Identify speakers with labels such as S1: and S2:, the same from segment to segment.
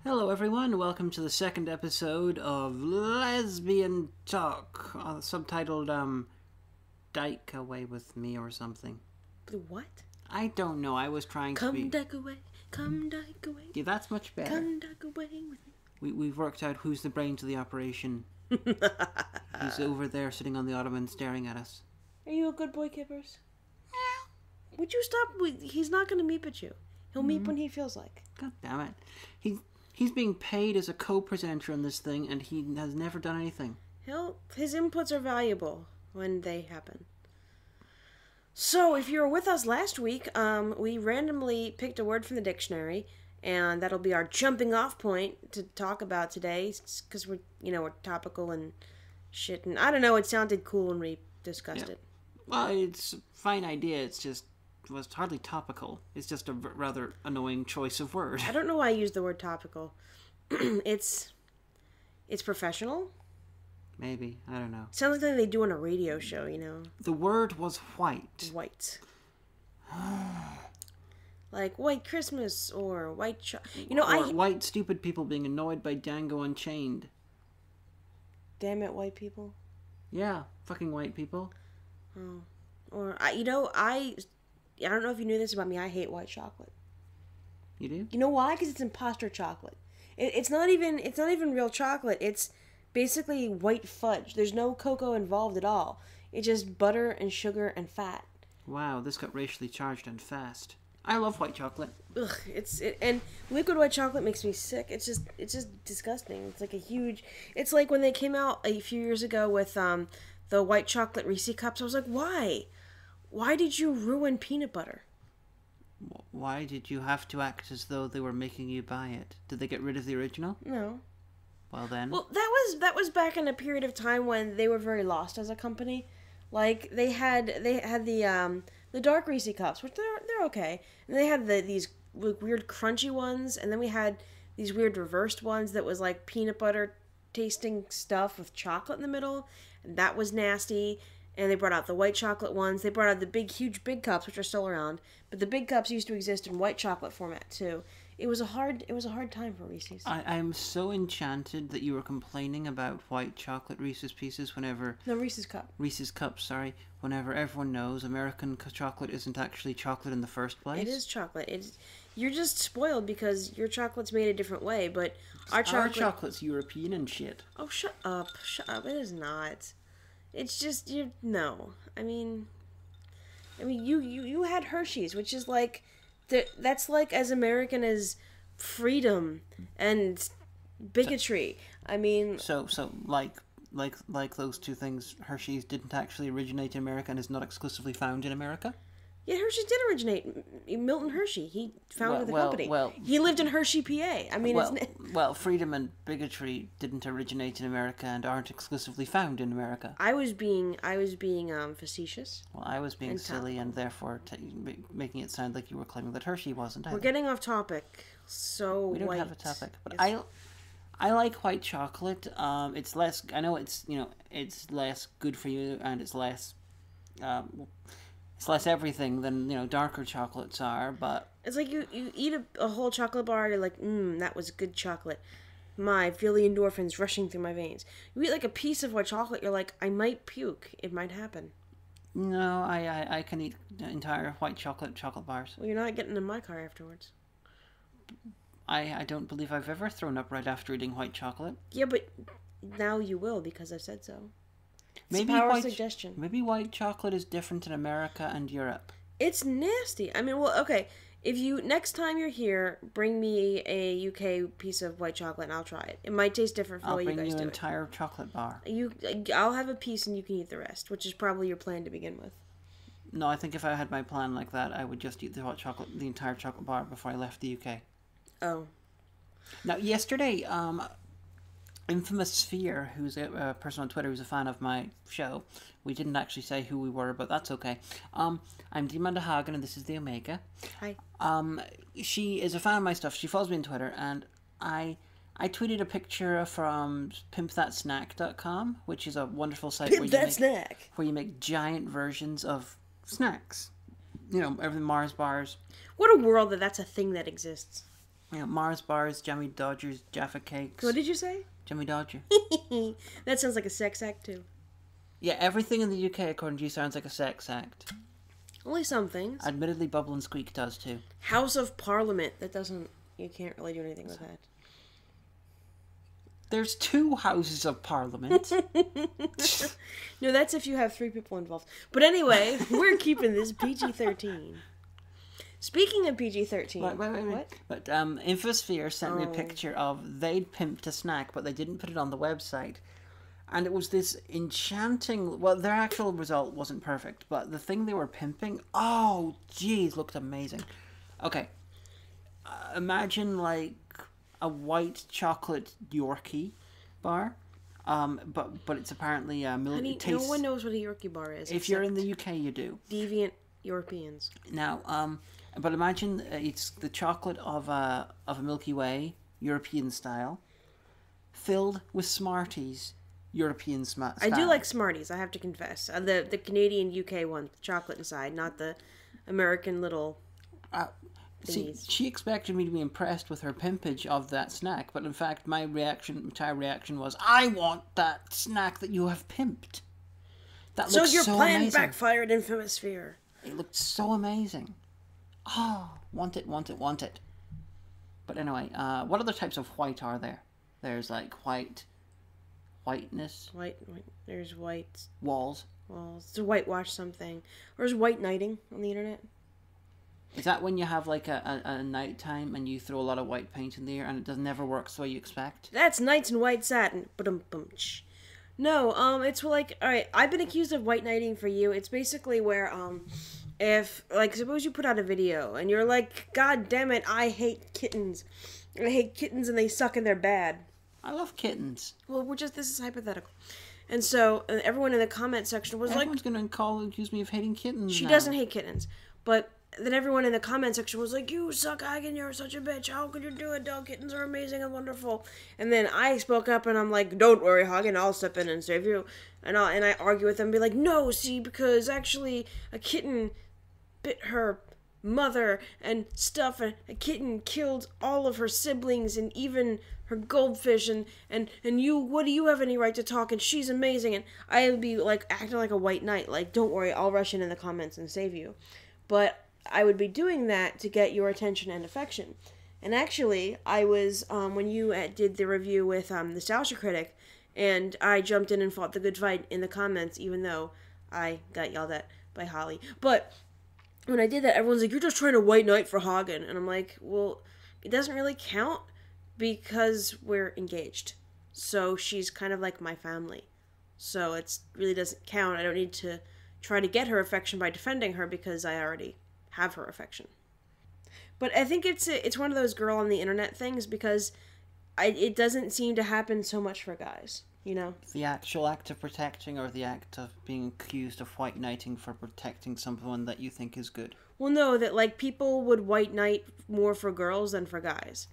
S1: Hello everyone, welcome to the second episode of Lesbian Talk, subtitled, Dyke Away With Me or something.
S2: What?
S1: I don't know, I was trying to be...
S2: Come dyke away, come dyke away.
S1: Yeah, that's much better.
S2: Come dyke away with me.
S1: We've worked out who's the brains of the operation. He's over there sitting on the ottoman staring at us.
S2: Are you a good boy, Kippers? Yeah. Would you stop? He's not going to meep at you. He'll meep when he feels like.
S1: God damn it. He's being paid as a co-presenter on this thing, and he has never done anything.
S2: His inputs are valuable when they happen. So, if you were with us last week, we randomly picked a word from the dictionary, and that'll be our jumping off point to talk about today, because we're topical and shit, and I don't know, it sounded cool when we discussed it.
S1: Well, it's a fine idea, it was hardly topical. It's just a rather annoying choice of word.
S2: I don't know why I use the word topical. It's professional.
S1: Maybe. I don't know.
S2: Sounds like something they do on a radio show, you know.
S1: The word was white.
S2: White. Like White Christmas or White...
S1: White stupid people being annoyed by Django Unchained.
S2: Damn it, white people.
S1: Yeah, fucking white people.
S2: Oh. Or, I don't know if you knew this about me, I hate white chocolate.
S1: You do?
S2: You know why? Because it's imposter chocolate. It's not even real chocolate. It's basically white fudge. There's no cocoa involved at all. It's just butter and sugar and fat. Wow,
S1: this got racially charged and fast. I love white chocolate.
S2: Ugh, and liquid white chocolate makes me sick. It's just disgusting. It's like it's like when they came out a few years ago with the white chocolate Reese's cups. I was like, why? Why did you ruin peanut butter?
S1: Why did you have to act as though they were making you buy it? Did they get rid of the original?
S2: No.
S1: Well then.
S2: Well, that was back in a period of time when they were very lost as a company. Like they had the dark Reese's cups, which they're okay, and they had these weird crunchy ones, and then we had these weird reversed ones that was like peanut butter tasting stuff with chocolate in the middle, and that was nasty. And they brought out the white chocolate ones. They brought out the huge big cups, which are still around. But the big cups used to exist in white chocolate format too. It was a hard time for Reese's.
S1: I am so enchanted that you were complaining about white chocolate Reese's Pieces whenever...
S2: No, Reese's Cup.
S1: Reese's Cups, sorry. Whenever everyone knows American chocolate isn't actually chocolate in the first place.
S2: It is chocolate. You're just spoiled because your chocolate's made a different way, but our
S1: chocolate's European and shit.
S2: Oh, shut up. Shut up. It is not. It's just, no. I mean, you had Hershey's, which is like, that's like as American as freedom and bigotry. I mean...
S1: So like those two things, Hershey's didn't actually originate in America and is not exclusively found in America?
S2: Yeah, Hershey did originate. Milton Hershey, he founded the company. He lived in Hershey, PA. I mean,
S1: freedom and bigotry didn't originate in America and aren't exclusively found in America.
S2: I was being facetious.
S1: Well, I was being silly and therefore making it sound like you were claiming that Hershey wasn't.
S2: We're getting off topic. So
S1: we don't have a topic, but I like white chocolate. It's less. I know it's it's less good for you and it's less. It's less everything than, darker chocolates are, but...
S2: It's like you eat a whole chocolate bar, you're like, that was good chocolate. I feel the endorphins rushing through my veins. You eat like a piece of white chocolate, you're like, I might puke. It might happen.
S1: No, I can eat entire white chocolate bars.
S2: Well, you're not getting in my car afterwards.
S1: I don't believe I've ever thrown up right after eating white chocolate.
S2: Yeah, but now you will because I've said so.
S1: Maybe suggestion. Maybe white chocolate is different in America and Europe.
S2: It's nasty. I mean, well, okay. If next time you're here, bring me a UK piece of white chocolate and I'll try it. It might taste different from the way you guys do it.
S1: I'll bring you an entire chocolate bar.
S2: I'll have a piece and you can eat the rest, which is probably your plan to begin with.
S1: No, I think if I had my plan like that, I would just eat the entire chocolate bar before I left the UK.
S2: Oh.
S1: Now, yesterday, Infamous Sphere, who's a person on Twitter who's a fan of my show. We didn't actually say who we were, but that's okay. I'm DIAMANDA HAGAN, and this is the Omega.
S2: Hi.
S1: She is a fan of my stuff. She follows me on Twitter, and I tweeted a picture from pimpthatsnack.com, which is a wonderful site where you make giant versions of snacks. Everything Mars bars.
S2: What a world that's a thing that exists.
S1: Mars bars, Jammy Dodgers, Jaffa cakes.
S2: What did you say?
S1: Jammy Dodger.
S2: That sounds like a sex act too.
S1: Yeah, everything in the UK, according to you, sounds like a sex act.
S2: Only some things.
S1: Admittedly, Bubble and Squeak does too.
S2: House of Parliament. That doesn't... You can't really do anything with that.
S1: There's 2 houses of Parliament.
S2: No, that's if you have 3 people involved. But anyway, we're keeping this PG-13. Speaking of PG-13...
S1: Wait.
S2: What?
S1: But Infosphere sent me a picture of... They'd pimped a snack, but they didn't put it on the website. And it was this enchanting... Well, their actual result wasn't perfect, but the thing they were pimping... Oh, geez, looked amazing. Okay. Imagine, like, a white chocolate Yorkie bar. But it's apparently milk.
S2: Honey, no one knows what a Yorkie bar is.
S1: If you're in the UK, you do.
S2: Deviant Europeans.
S1: Now, but imagine it's the chocolate of a Milky Way, European style, filled with Smarties, European style.
S2: I do like Smarties, I have to confess. The Canadian UK one, chocolate inside, not the American little
S1: See, she expected me to be impressed with her pimpage of that snack, but in fact, my entire reaction was, I want that snack that you have pimped. That looks
S2: so your plan
S1: amazing.
S2: Backfired, Infosphere.
S1: It looked so amazing. Oh, want it. But anyway, what other types of white are there? There's like whiteness.
S2: White. There's white
S1: Walls.
S2: It's to whitewash something. Or is white knighting on the internet?
S1: Is that when you have like a nighttime and you throw a lot of white paint in the air and it never works the way you expect?
S2: That's Knights in White Satin. No, it's like, alright, I've been accused of white knighting for you. It's basically where, if, like, suppose you put out a video and you're like, God damn it, I hate kittens. I hate kittens and they suck and they're bad.
S1: I love kittens.
S2: Well, this is hypothetical. And so, everyone in the comment section was
S1: Everyone's going to accuse me of hating kittens
S2: She
S1: now.
S2: doesn't hate kittens. But then everyone in the comment section was like, you suck, Hagan, you're such a bitch. How could you do it? Dog kittens are amazing and wonderful. And then I spoke up and I'm like, don't worry, Hagan, I'll step in and save you. And I argue with them and be like, no, see, because actually a kitten bit her mother and stuff, and a kitten killed all of her siblings and even her goldfish, and you, what do you have any right to talk, and she's amazing. And I would be like acting like a white knight, like, don't worry, I'll rush in the comments and save you. But I would be doing that to get your attention and affection. And actually, I was, when you did the review with Nostalgia Critic, and I jumped in and fought the good fight in the comments, even though I got yelled at by Holly. But when I did that, everyone's like, you're just trying to white knight for Hagan. And I'm like, well, it doesn't really count because we're engaged. So she's kind of like my family. So it really doesn't count. I don't need to try to get her affection by defending her because I already have her affection. But I think it's one of those girl on the internet things because it doesn't seem to happen so much for guys, you know?
S1: The actual act of protecting or the act of being accused of white knighting for protecting someone that you think is good?
S2: Well, no, that like people would white knight more for girls than for guys.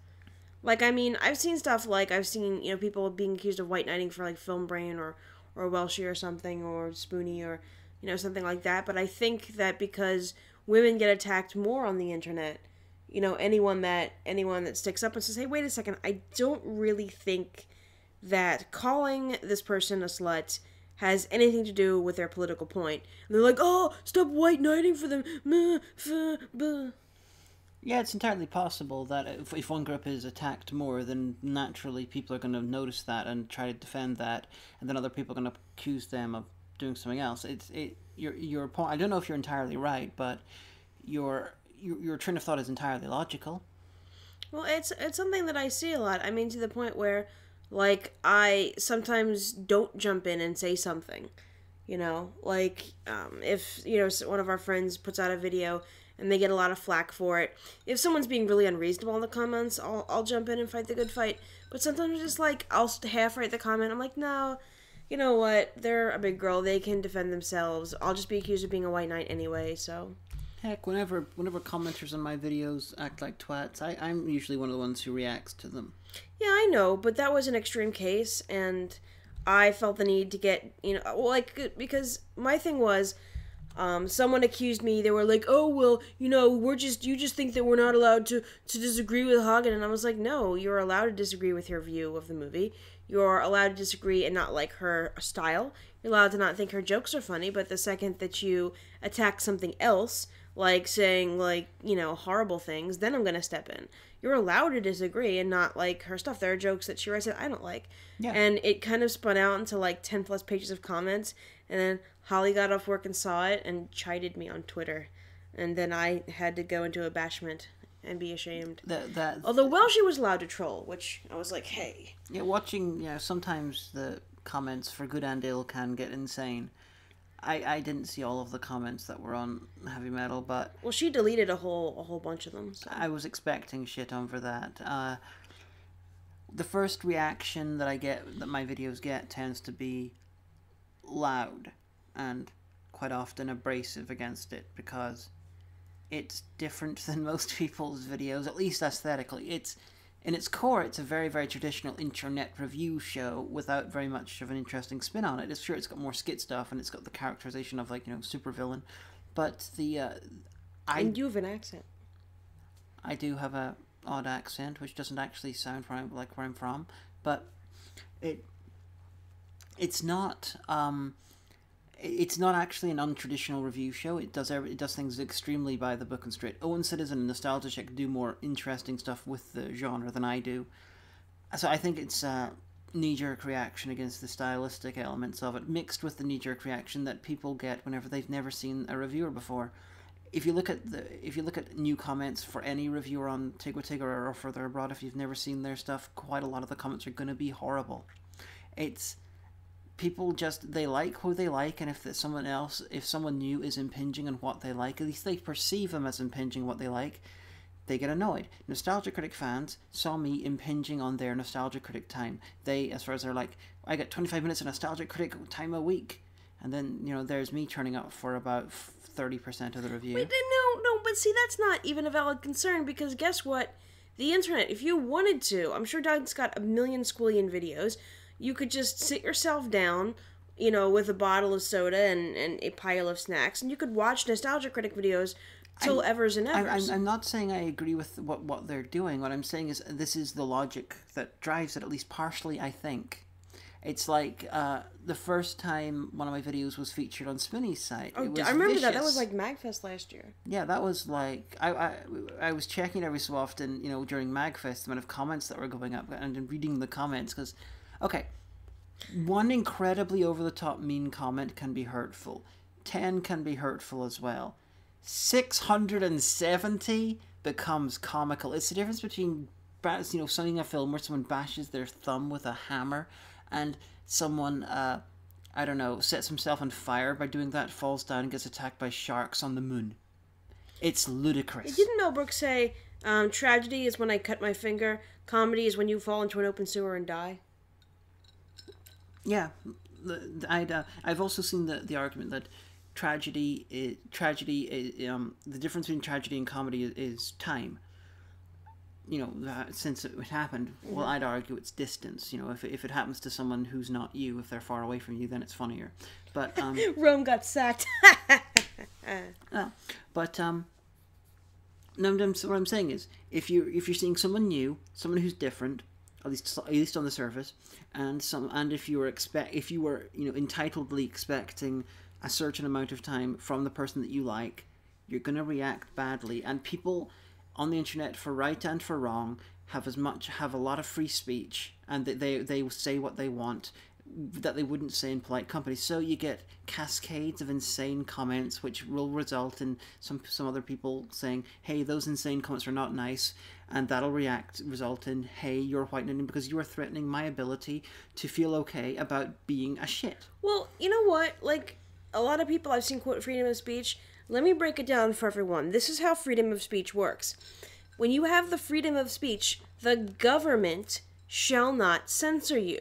S2: Like, I mean, I've seen stuff like, I've seen, you know, people being accused of white knighting for like Film Brain or Welshie or something, or Spoonie or, you know, something like that. But I think that because women get attacked more on the internet, you know, anyone that sticks up and says, hey, wait a second, I don't really think that calling this person a slut has anything to do with their political point. And they're like, oh, stop white knighting for them.
S1: Yeah, it's entirely possible that if one group is attacked more, then naturally people are going to notice that and try to defend that, and then other people are going to accuse them of doing something else. Your point. I don't know if you're entirely right, but your train of thought is entirely logical.
S2: Well, it's something that I see a lot. I mean, to the point where, like, I sometimes don't jump in and say something. You know, like, if, you know, one of our friends puts out a video and they get a lot of flack for it. If someone's being really unreasonable in the comments, I'll jump in and fight the good fight. But sometimes just, like, I'll half write the comment. I'm like, no, you know what? They're a big girl. They can defend themselves. I'll just be accused of being a white knight anyway, so.
S1: Heck, whenever commenters on my videos act like twats, I'm usually one of the ones who reacts to them.
S2: Yeah, I know, but that was an extreme case, and I felt the need to get, you know, like, because my thing was, Someone accused me. They were like, "Oh well, you just think that we're not allowed to disagree with Hagen." And I was like, "No, you're allowed to disagree with her view of the movie. You're allowed to disagree and not like her style. You're allowed to not think her jokes are funny. But the second that you attack something else, like saying horrible things, then I'm gonna step in. You're allowed to disagree and not like her stuff. There are jokes that she writes that I don't like."
S1: Yeah.
S2: And it kind of spun out into like 10 plus pages of comments. And then Holly got off work and saw it and chided me on Twitter. And then I had to go into abashment and be ashamed. Although, she was allowed to troll, which I was like, hey.
S1: Yeah, watching, sometimes the comments for good and ill can get insane. I didn't see all of the comments that were on Heavy Metal, but...
S2: Well, she deleted a whole bunch of them. So.
S1: I was expecting shit on for that. The first reaction that my videos get, tends to be loud and quite often abrasive against it, because it's different than most people's videos, at least aesthetically. In its core, it's a very, very traditional internet review show without very much of an interesting spin on it. It's sure it's got more skit stuff and it's got the characterization of supervillain, but
S2: and you have an accent.
S1: I do have a odd accent, which doesn't actually sound like where I'm from, but it's not actually an untraditional review show. It does things extremely by the book and straight. Owen Citizen and Nostalgia Chick do more interesting stuff with the genre than I do. So I think it's a knee-jerk reaction against the stylistic elements of it, mixed with the knee-jerk reaction that people get whenever they've never seen a reviewer before. If you look at new comments for any reviewer on Tigwa or Further Abroad, if you've never seen their stuff, quite a lot of the comments are going to be horrible. People they like who they like, and if someone new is impinging on what they like, at least they perceive them as impinging what they like, they get annoyed. Nostalgia Critic fans saw me impinging on their Nostalgia Critic time. As far as they're like, I get 25 minutes of Nostalgia Critic time a week, and then, there's me turning up for about 30% of the review.
S2: Wait, no, but see, that's not even a valid concern, because guess what? The internet, if you wanted to, I'm sure Doug's got a million squillion videos. You could just sit yourself down, with a bottle of soda and a pile of snacks, and you could watch Nostalgia Critic videos till evers and evers.
S1: I'm not saying I agree with what they're doing. What I'm saying is this is the logic that drives it, at least partially, I think. It's like the first time one of my videos was featured on Spinny's site.
S2: Oh,
S1: it was
S2: I remember
S1: vicious.
S2: that. That was like MagFest last year.
S1: Yeah, that was like... I was checking every so often, during MagFest, the amount of comments that were going up, and reading the comments, because... Okay, one incredibly over-the-top mean comment can be hurtful. 10 can be hurtful as well. 670 becomes comical. It's the difference between, seeing a film where someone bashes their thumb with a hammer and someone, sets himself on fire by doing that, falls down and gets attacked by sharks on the moon. It's ludicrous.
S2: Didn't Mel Brooks say, tragedy is when I cut my finger, comedy is when you fall into an open sewer and die?
S1: Yeah, I've also seen the argument that tragedy, the difference between tragedy and comedy is time. Since it happened, well, I'd argue it's distance. If it happens to someone who's not you, if they're far away from you, then it's funnier. But
S2: Rome got sacked.
S1: No, what I'm saying is, if you're seeing someone new, someone who's different, at least on the surface, and if you were entitledly expecting a certain amount of time from the person that you like, you're gonna react badly. And people on the internet, for right and for wrong, have a lot of free speech, and they say what they want that they wouldn't say in polite company. So you get cascades of insane comments, which will result in some other people saying, "Hey, those insane comments are not nice," and that'll result in, "Hey, you're whitening because you are threatening my ability to feel okay about being a shit."
S2: Well, you know what? Like, a lot of people I've seen quote freedom of speech. Let me break it down for everyone. This is how freedom of speech works. When you have the freedom of speech, the government shall not censor you,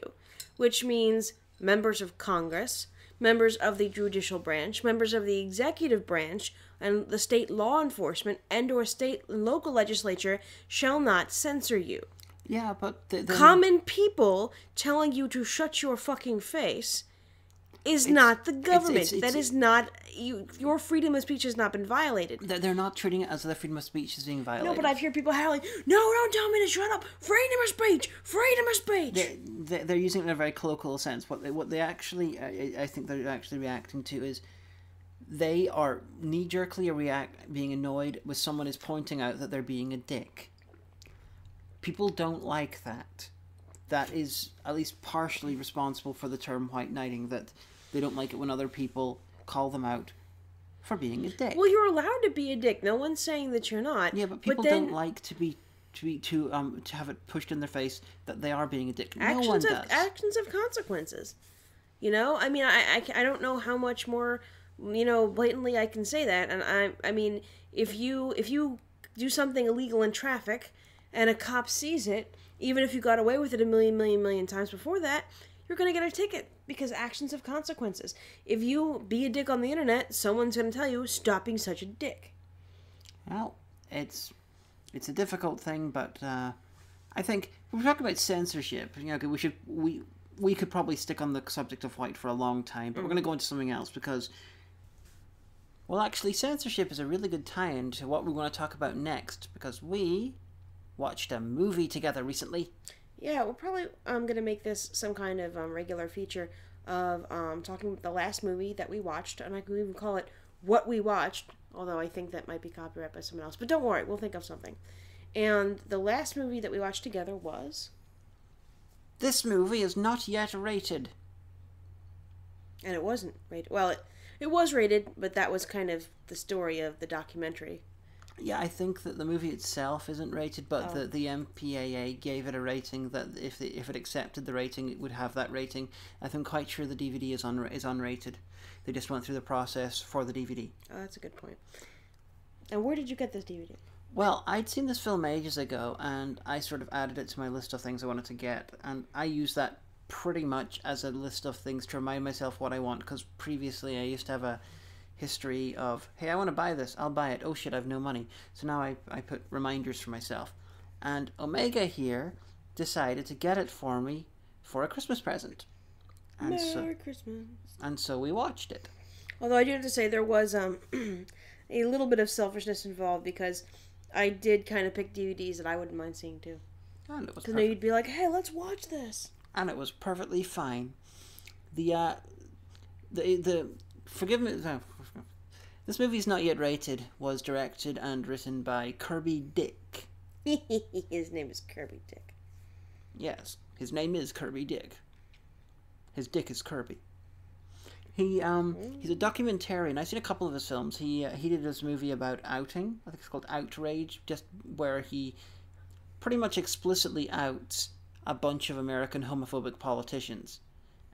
S2: which means members of Congress, members of the judicial branch, members of the executive branch, and the state law enforcement and or state and local legislature shall not censor you.
S1: Yeah, but...
S2: Common people telling you to shut your fucking face is not the government. That is not... your freedom of speech has not been violated.
S1: They're not treating it as their freedom of speech is being violated.
S2: No, but I've heard people howling, no, don't tell me to shut up. Freedom of speech. Freedom of speech.
S1: They're using it in a very colloquial sense. What they actually... I think they're actually reacting to is... They are knee-jerkly being annoyed with someone is pointing out that they're being a dick. People don't like that. That is at least partially responsible for the term white knighting, that they don't like it when other people call them out for being a dick.
S2: Well, you're allowed to be a dick. No one's saying that you're not.
S1: Yeah, but people don't like to have it pushed in their face that they are being a dick. No one does.
S2: Actions have consequences. You know? I mean, I don't know how much more... blatantly I can say that, and I mean, if you do something illegal in traffic, and a cop sees it, even if you got away with it a million times before that, you're gonna get a ticket, because actions have consequences. If you be a dick on the internet, someone's gonna tell you, stop being such a dick.
S1: Well, it's a difficult thing, but I think, we're talking about censorship, we could probably stick on the subject of white for a long time, but we're gonna go into something else, because... Well, actually, censorship is a really good tie-in to what we want to talk about next, because we watched a movie together recently.
S2: Yeah, we're probably going to make this some kind of regular feature of talking about the last movie that we watched, and I could even call it What We Watched, although I think that might be copyrighted by someone else. But don't worry, we'll think of something. And the last movie that we watched together was...
S1: This movie is not yet rated.
S2: And it wasn't rated. Well, it was rated, but that was kind of the story of the documentary.
S1: Yeah, I think that the movie itself isn't rated, but the MPAA gave it a rating that if it accepted the rating, it would have that rating. I'm quite sure the DVD is unrated. They just went through the process for the DVD.
S2: Oh, that's a good point. And where did you get this DVD?
S1: Well, I'd seen this film ages ago, and I sort of added it to my list of things I wanted to get, and I used that pretty much as a list of things to remind myself what I want, because previously I used to have a history of, hey, I want to buy this, I'll buy it, oh shit, I have no money. So now I put reminders for myself. And Omega here decided to get it for me for a Christmas present. And
S2: Merry Christmas.
S1: And so we watched it.
S2: Although I do have to say there was a little bit of selfishness involved, because I did kind of pick DVDs that I wouldn't mind seeing too.
S1: And it was
S2: because you'd be like, hey, let's watch this.
S1: And it was perfectly fine. Forgive me. This movie's not yet rated. Was directed and written by Kirby Dick.
S2: His name is Kirby Dick.
S1: Yes, his name is Kirby Dick. His dick is Kirby. He's a documentarian. I've seen a couple of his films. He did this movie about outing. I think it's called Outrage, just where he pretty much explicitly outs a bunch of American homophobic politicians.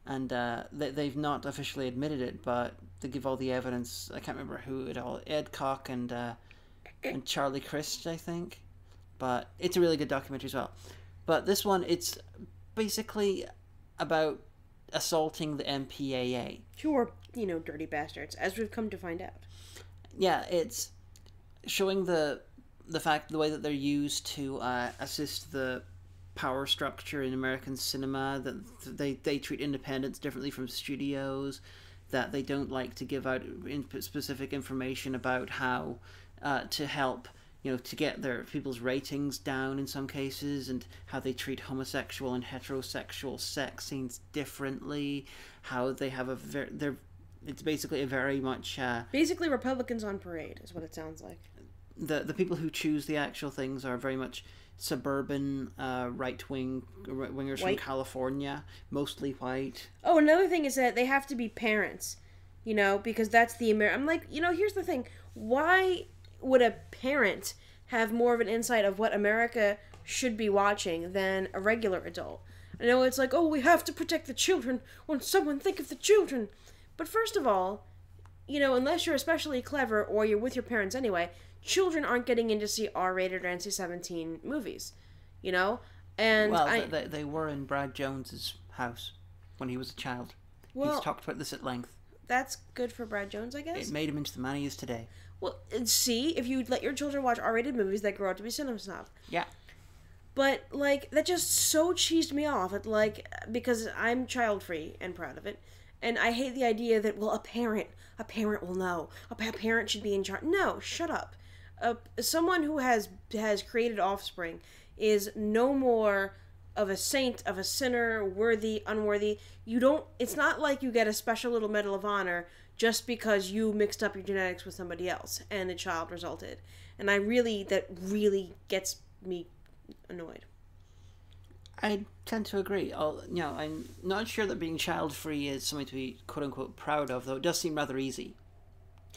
S1: And they've not officially admitted it, but they give all the evidence. I can't remember who it all... Ed Koch and Charlie Crist, I think. But it's a really good documentary as well. But this one, it's basically about assaulting the MPAA.
S2: Who are, dirty bastards, as we've come to find out.
S1: Yeah, it's showing the way that they're used to assist the power structure in American cinema, that they treat independents differently from studios, that they don't like to give out specific information about how to help, to get their people's ratings down in some cases, and how they treat homosexual and heterosexual sex scenes differently, how they have it's basically a very much...
S2: basically Republicans on parade is what it sounds like.
S1: The people who choose the actual things are very much suburban, right-wingers from California, mostly white.
S2: Oh, another thing is that they have to be parents, because that's the I'm like, here's the thing. Why would a parent have more of an insight of what America should be watching than a regular adult? I know it's like, oh, we have to protect the children. When someone think of the children. But first of all, unless you're especially clever or you're with your parents anyway, children aren't getting in to see R-rated or NC-17 movies, And
S1: they were in Brad Jones's house when he was a child. Well, he's talked about this at length. That's
S2: good for Brad Jones, I guess.
S1: It made him into the man he is today.
S2: Well, see, if you let your children watch R-rated movies, they grow up to be cinema snobs.
S1: Yeah.
S2: But, that just so cheesed me off. Because I'm child-free and proud of it. And I hate the idea that, well, a parent will know. A parent should be in charge. No, shut up. Someone who has created offspring is no more of a saint, of a sinner, worthy, unworthy. It's not like you get a special little Medal of Honor just because you mixed up your genetics with somebody else and a child resulted. And that really gets me annoyed.
S1: I tend to agree. I'm not sure that being child-free is something to be quote-unquote proud of, though it does seem rather easy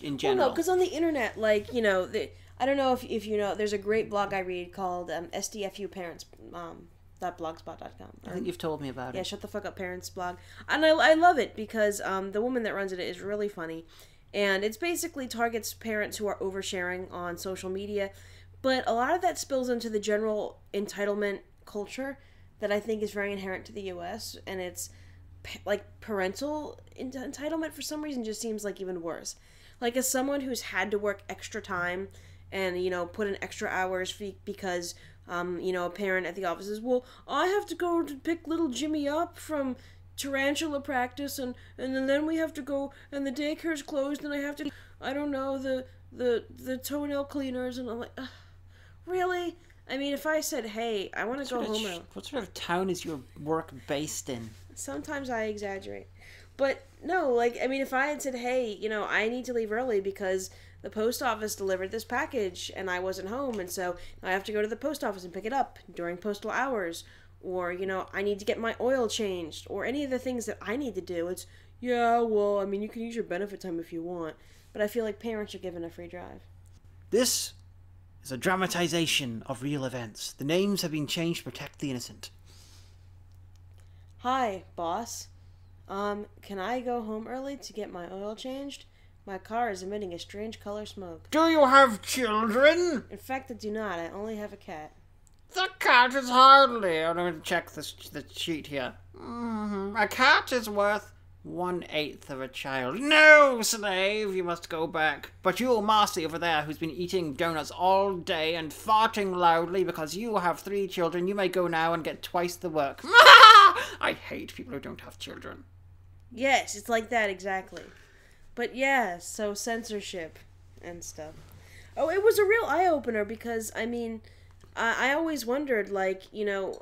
S1: in general.
S2: Well, no, because on the internet, like, I don't know if you know, there's a great blog I read called SDFU Parents, .blogspot.com.
S1: I think you've told me about it.
S2: Yeah, Shut the Fuck Up Parents blog. And I love it because the woman that runs it is really funny. And it's basically targets parents who are oversharing on social media. But a lot of that spills into the general entitlement culture that I think is very inherent to the U.S. And it's like parental entitlement for some reason just seems like even worse. Like, as someone who's had to work extra time and, put in extra hours because, a parent at the office says, well, I have to go to pick little Jimmy up from tarantula practice and then we have to go and the daycare's closed and I have to, I don't know, the toenail cleaners, and I'm like, ugh, really? I mean, if I said, hey, I want to go home.
S1: What sort of town is your work based in?
S2: Sometimes I exaggerate. But no, like, I mean, if I had said, hey, I need to leave early because the post office delivered this package and I wasn't home, and so I have to go to the post office and pick it up during postal hours, or, I need to get my oil changed, or any of the things that I need to do, it's, yeah, well, I mean, you can use your benefit time if you want, but I feel like parents are given a free drive.
S1: This is a dramatization of real events. The names have been changed to protect the innocent.
S2: Hi, boss. Can I go home early to get my oil changed? My car is emitting a strange color smoke.
S1: Do you have children?
S2: In fact, I do not. I only have a cat.
S1: The cat is hardly... I'm going to check the sheet here. A cat is worth 1/8 of a child. No, slave, you must go back. But you, Marcy, over there, who's been eating donuts all day and farting loudly because you have 3 children, you may go now and get twice the work. I hate people who don't have children.
S2: Yes, it's like that, exactly. But yeah, so censorship and stuff. Oh, it was a real eye-opener because, I mean, I always wondered, like,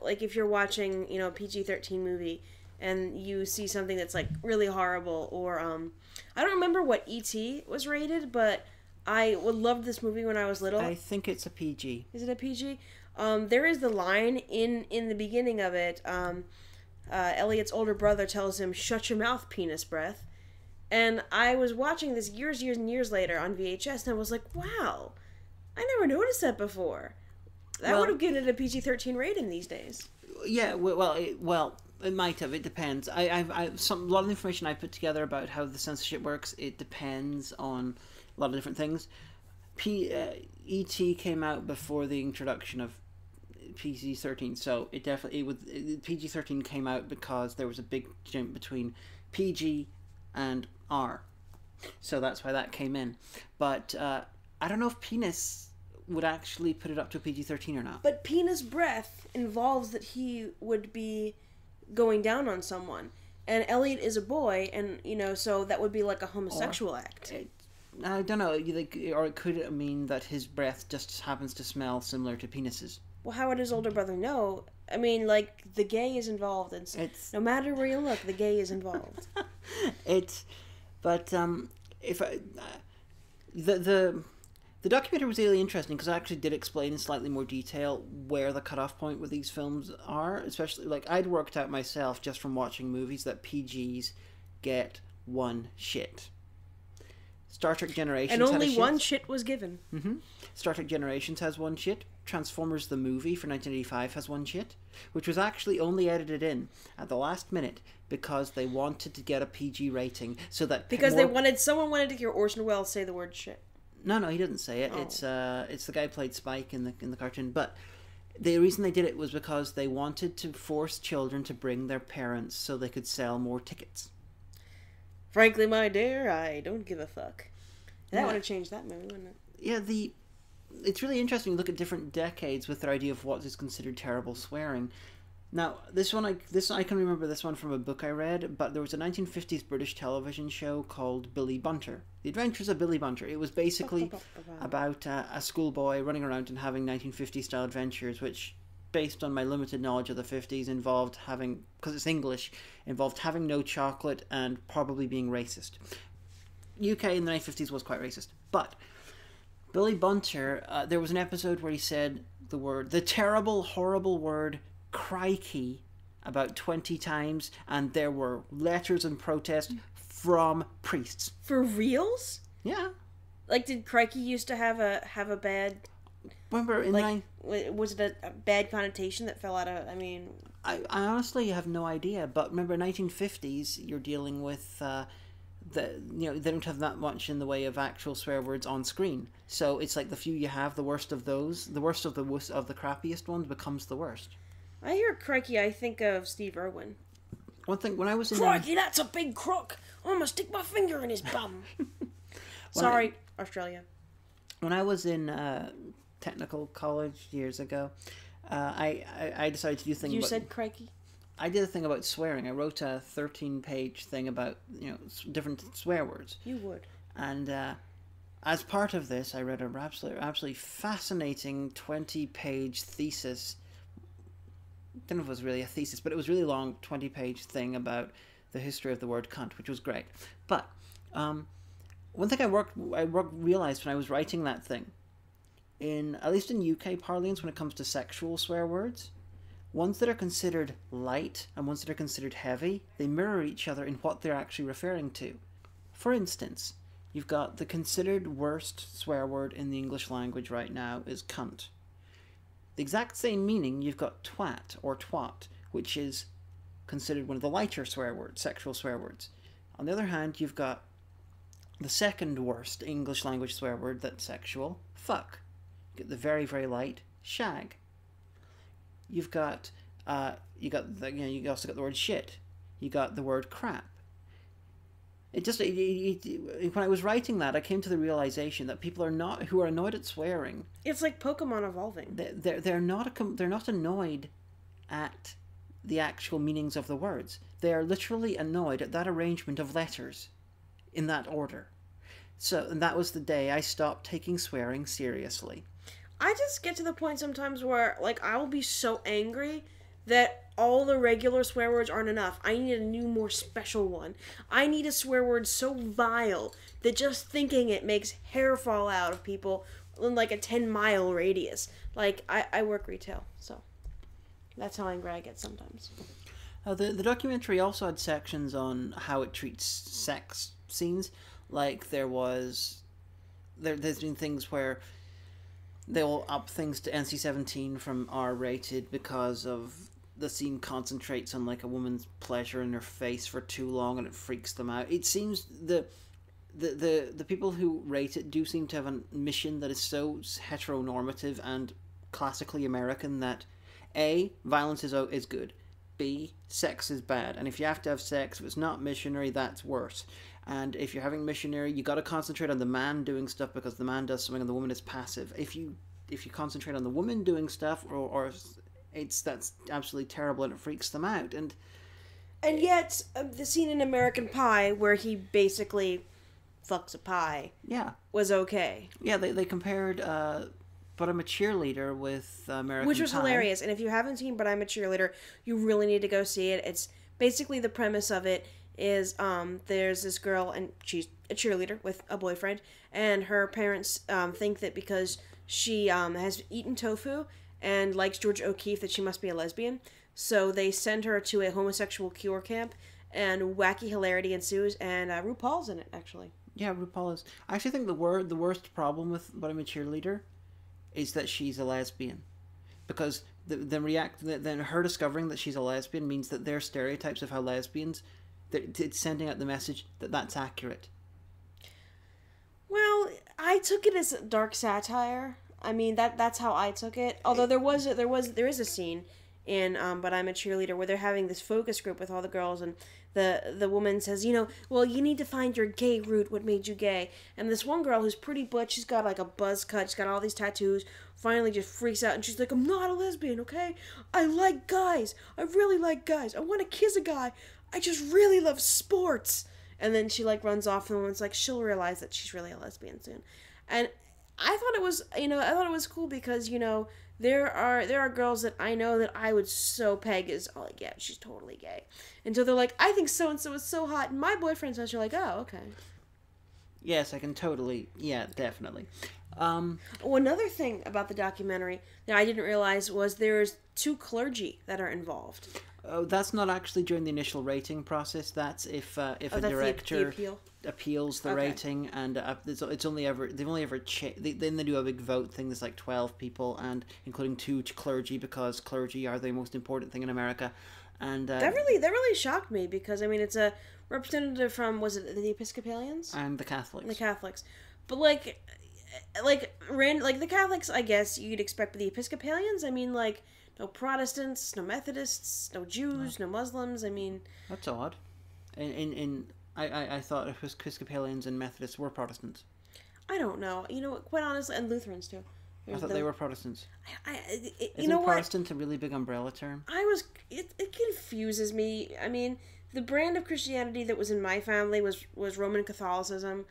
S2: like if you're watching, a PG-13 movie and you see something that's, like, really horrible, or, I don't remember what E.T. was rated, but I loved this movie when I was little.
S1: I think it's a PG.
S2: Is it a PG? There is the line in the beginning of it, Elliot's older brother tells him, "Shut your mouth, penis breath." And I was watching this years and years later on VHS, and I was like, wow, I never noticed that before. That would have given it a PG-13 rating these days. Yeah,
S1: it might have. It depends. A lot of information I put together about how the censorship works, it depends on a lot of different things. E.T. came out before the introduction of PG-13, so PG-13 came out because there was a big jump between PG and R, so that's why that came in. But I don't know if penis would actually put it up to a PG-13 or not.
S2: But penis breath involves that he would be going down on someone, and Elliot is a boy, and so that would be like a homosexual act.
S1: I don't know, or could it mean that his breath just happens to smell similar to penises?
S2: Well, how would his older brother know? I mean, like, the gay is involved, and no matter where you look, the gay is involved.
S1: The documentary was really interesting because I actually did explain in slightly more detail where the cutoff point with these films are. Especially, like, I'd worked out myself just from watching movies that PGs get 1 shit. Star Trek Generations
S2: and only 1 shit was given.
S1: Mm-hmm. Star Trek Generations has 1 shit. Transformers the movie for 1985 has 1 shit, which was actually only edited in at the last minute because they wanted to get a PG rating so that
S2: someone wanted to hear Orson Welles say the word shit.
S1: No, he didn't say it. Oh. It's the guy who played Spike in the cartoon. But the reason they did it was because they wanted to force children to bring their parents so they could sell more tickets.
S2: Frankly, my dear, I don't give a fuck. That would have changed that movie, wouldn't it?
S1: Yeah, it's really interesting to look at different decades with their idea of what is considered terrible swearing. Now, this I can remember this one from a book I read, but there was a 1950s British television show called Billy Bunter. The Adventures of Billy Bunter. It was basically about a schoolboy running around and having 1950s style adventures, which, based on my limited knowledge of the 50s, involved having, because it's English, involved having no chocolate and probably being racist. UK in the 1950s was quite racist, but Billy Bunter, there was an episode where he said the terrible, horrible word crikey about 20 times, and there were letters and protests from priests.
S2: For reals?
S1: Yeah.
S2: Like, did crikey used to have a bad...
S1: Remember,
S2: was it a bad connotation that fell out of... I mean...
S1: I honestly have no idea, but remember, 1950s, you're dealing with... they don't have that much in the way of actual swear words on screen. So it's like the few you have, the worst of those, the worst of the crappiest ones becomes the worst.
S2: I hear crikey, I think of Steve Irwin.
S1: One thing, when I was in...
S2: Crikey, that's a big crook! I'm gonna stick my finger in his bum! Sorry, Australia.
S1: When I was in technical college years ago, I decided to do things...
S2: You said crikey?
S1: I did a thing about swearing. I wrote a 13-page thing about, different swear words.
S2: You would.
S1: And as part of this, I read a absolutely fascinating 20-page thesis. I don't know if it was really a thesis, but it was a really long 20-page thing about the history of the word cunt, which was great. But one thing I realized when I was writing that thing, at least in UK parlance, when it comes to sexual swear words, ones that are considered light and ones that are considered heavy, they mirror each other in what they're actually referring to. For instance, you've got the considered worst swear word in the English language right now is cunt. The exact same meaning, you've got twat or twat, which is considered one of the lighter swear words, sexual swear words. On the other hand, you've got the second worst English language swear word that's sexual, fuck. You get the very, very light, shag. You've got, you also got the word shit. You got the word crap. When I was writing that, I came to the realization that people who are annoyed at swearing.
S2: It's like Pokemon evolving.
S1: They're not annoyed at the actual meanings of the words. They are literally annoyed at that arrangement of letters, in that order. And that was the day I stopped taking swearing seriously.
S2: I just get to the point sometimes where, like, I will be so angry that all the regular swear words aren't enough. I need a new, more special one. I need a swear word so vile that just thinking it makes hair fall out of people in, like, a 10-mile radius. Like, I work retail, so that's how angry I get sometimes.
S1: The documentary also had sections on how it treats sex scenes. Like, there's been things where they'll up things to NC-17 from R-rated because of the scene concentrates on, like, a woman's pleasure in her face for too long and it freaks them out. It seems the people who rate it do seem to have a mission that is so heteronormative and classically American that A, violence is good, B, sex is bad, and if you have to have sex, if it's not missionary, that's worse. And if you're having missionary, you got to concentrate on the man doing stuff because the man does something and the woman is passive. If you concentrate on the woman doing stuff, that's absolutely terrible and it freaks them out. And
S2: yet, the scene in American Pie where he basically fucks a pie, was okay.
S1: Yeah, they compared But I'm a Cheerleader with American Pie.
S2: Which was hilarious. And if you haven't seen But I'm a Cheerleader, you really need to go see it. It's basically the premise of it is there's this girl and she's a cheerleader with a boyfriend, and her parents think that because she has eaten tofu and likes George O'Keeffe that she must be a lesbian. So they send her to a homosexual cure camp, and wacky hilarity ensues, and RuPaul's in it, actually.
S1: Yeah, RuPaul is. I actually think the worst problem with But I'm a Cheerleader is that she's a lesbian. Because then her discovering that she's a lesbian means that their stereotypes of how lesbians, it's sending out the message that that's accurate.
S2: Well, I took it as dark satire. I mean, that's how I took it. Although there is a scene in But I'm a Cheerleader, where they're having this focus group with all the girls, and the woman says, well, you need to find your gay root, what made you gay. And this one girl who's pretty butch, she's got like a buzz cut, she's got all these tattoos, finally just freaks out, and she's like, I'm not a lesbian, okay? I like guys. I really like guys. I want to kiss a guy. I just really love sports. And then she like runs off, and the woman's like, she'll realize that she's really a lesbian soon. And I thought it was cool because, there are girls that I know that I would so peg as, oh, yeah, she's totally gay. Until they're like, I think so-and-so is so hot, and my boyfriend's such, you're like, oh, okay.
S1: Yes, I can totally, yeah, definitely.
S2: Another thing about the documentary that I didn't realize was there's 2 clergy that are involved.
S1: Oh, that's not actually during the initial rating process. That's if a director appeals the rating, and it's only ever they've only ever then they do a big vote thing. There's like 12 people, and including 2 clergy, because clergy are the most important thing in America. And
S2: that really shocked me, because I mean it's a representative from, was it the Episcopalians
S1: and the Catholics?
S2: The Catholics, but like the Catholics, I guess you'd expect, but the Episcopalians, I mean, like, no Protestants, no Methodists, no Jews, no Muslims. I mean,
S1: that's odd. I thought Episcopalians and Methodists were Protestants.
S2: I don't know. Quite honestly, and Lutherans too.
S1: I thought they were Protestants.
S2: Isn't
S1: Protestant a really big umbrella term?
S2: It confuses me. I mean, the brand of Christianity that was in my family was Roman Catholicism,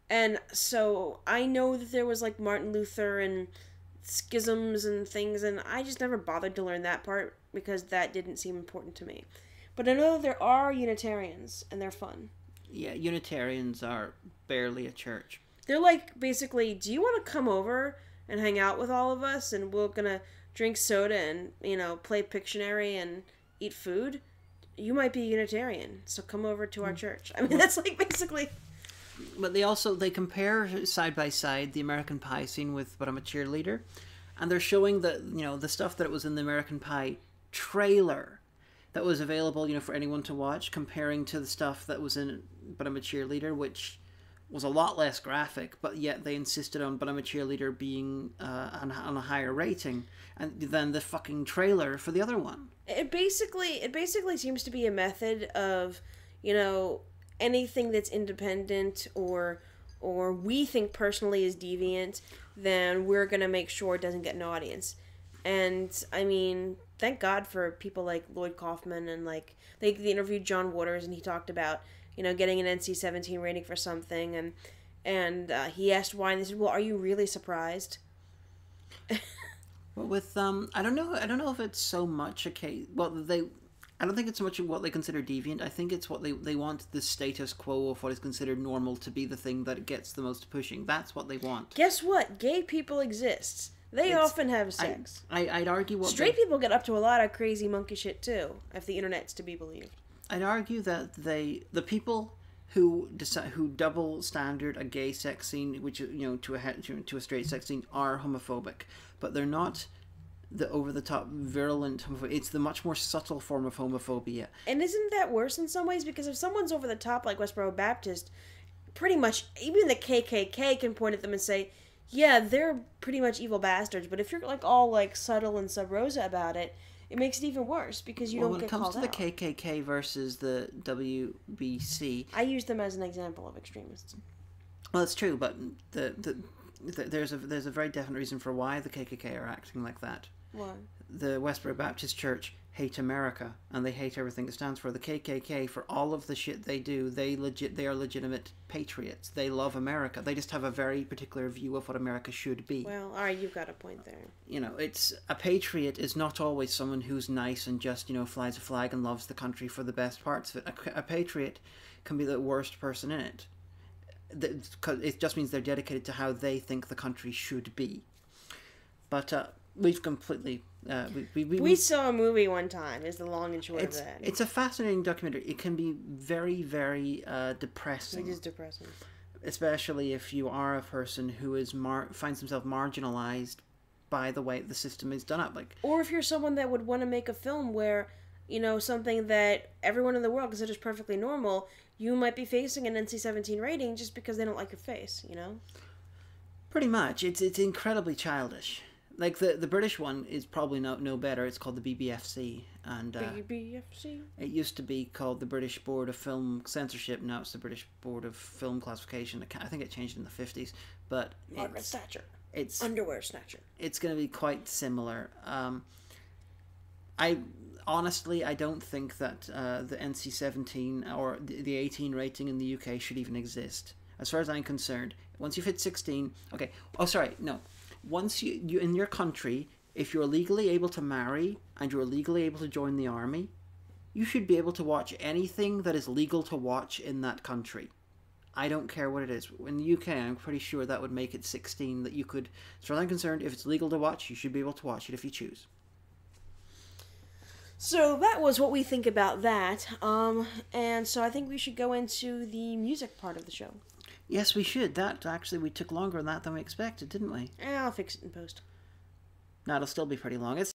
S2: and so I know that there was like Martin Luther and schisms and things, and I just never bothered to learn that part because that didn't seem important to me. But I know that there are Unitarians, and they're fun. Yeah,
S1: Unitarians are barely a church.
S2: They're like, basically, do you want to come over and hang out with all of us, and we're gonna drink soda and, play Pictionary and eat food? You might be a Unitarian, so come over to our church. I mean, that's like basically...
S1: But they compare side by side the American Pie scene with But I'm a Cheerleader, and they're showing that, the stuff that was in the American Pie trailer that was available, for anyone to watch, comparing to the stuff that was in But I'm a Cheerleader, which was a lot less graphic, but yet they insisted on But I'm a Cheerleader being on a higher rating than the fucking trailer for the other one.
S2: It basically seems to be a method of, anything that's independent or we think personally is deviant, then we're going to make sure it doesn't get an audience. And, I mean, thank God for people like Lloyd Kaufman, and, like, they interviewed John Waters, and he talked about, getting an NC-17 rating for something, and he asked why, and they said, well, are you really surprised?
S1: Well, with, I don't know if it's so much a case, I don't think it's so much what they consider deviant. I think it's what they want the status quo of what is considered normal to be the thing that gets the most pushing. That's what they want.
S2: Guess what? Gay people exist. They often have sex.
S1: I'd argue
S2: straight people get up to a lot of crazy monkey shit too, if the internet's to be believed.
S1: I'd argue that the people who double standard a gay sex scene, which to a straight sex scene, are homophobic, but they're not the over-the-top virulent homophobia. It's the much more subtle form of homophobia.
S2: And isn't that worse in some ways? Because if someone's over the top, like Westboro Baptist, pretty much even the KKK can point at them and say, yeah, they're pretty much evil bastards. But if you're like all like subtle and sub rosa about it, it makes it even worse because you don't get called out. When it comes
S1: to the KKK versus the WBC,
S2: I use them as an example of extremists.
S1: Well, it's true, but there's a very definite reason for why the KKK are acting like that.
S2: Why?
S1: The Westboro Baptist Church hate America, and they hate everything it stands for. The KKK, for all of the shit they do, they are legitimate patriots. They love America. They just have a very particular view of what America should be.
S2: Well, all right, you've got a point there.
S1: It's a patriot is not always someone who's nice and just flies a flag and loves the country for the best parts of it. A patriot can be the worst person in it. It just means they're dedicated to how they think the country should be. But we've completely...
S2: we saw a movie one time, is the long and short of that.
S1: It's a fascinating documentary. It can be very, very depressing.
S2: It is depressing.
S1: Especially if you are a person who finds himself marginalized by the way the system is done up.
S2: Or if you're someone that would want to make a film where, something that everyone in the world considers perfectly normal, you might be facing an NC-17 rating just because they don't like your face,
S1: Pretty much. It's incredibly childish. like the British one is probably no better. It's called the BBFC, and
S2: BBFC.
S1: It used to be called the British Board of Film Censorship. Now it's the British Board of Film Classification. I think it changed in the 50s, but
S2: Margaret Thatcher.
S1: It's
S2: underwear snatcher.
S1: It's going to be quite similar. I honestly don't think that the NC-17 or the 18 rating in the UK should even exist. As far as I'm concerned, once you've hit 16, okay. Oh, sorry, no. Once you in your country, if you're legally able to marry and you're legally able to join the army, you should be able to watch anything that is legal to watch in that country. I don't care what it is. In the UK, I'm pretty sure that would make it 16 that you could, as far as I'm concerned, if it's legal to watch, you should be able to watch it if you choose.
S2: So that was what we think about that. And so I think we should go into the music part of the show.
S1: Yes, we should. That actually, we took longer on that than we expected, didn't we?
S2: I'll fix it in post.
S1: No, it'll still be pretty long. It's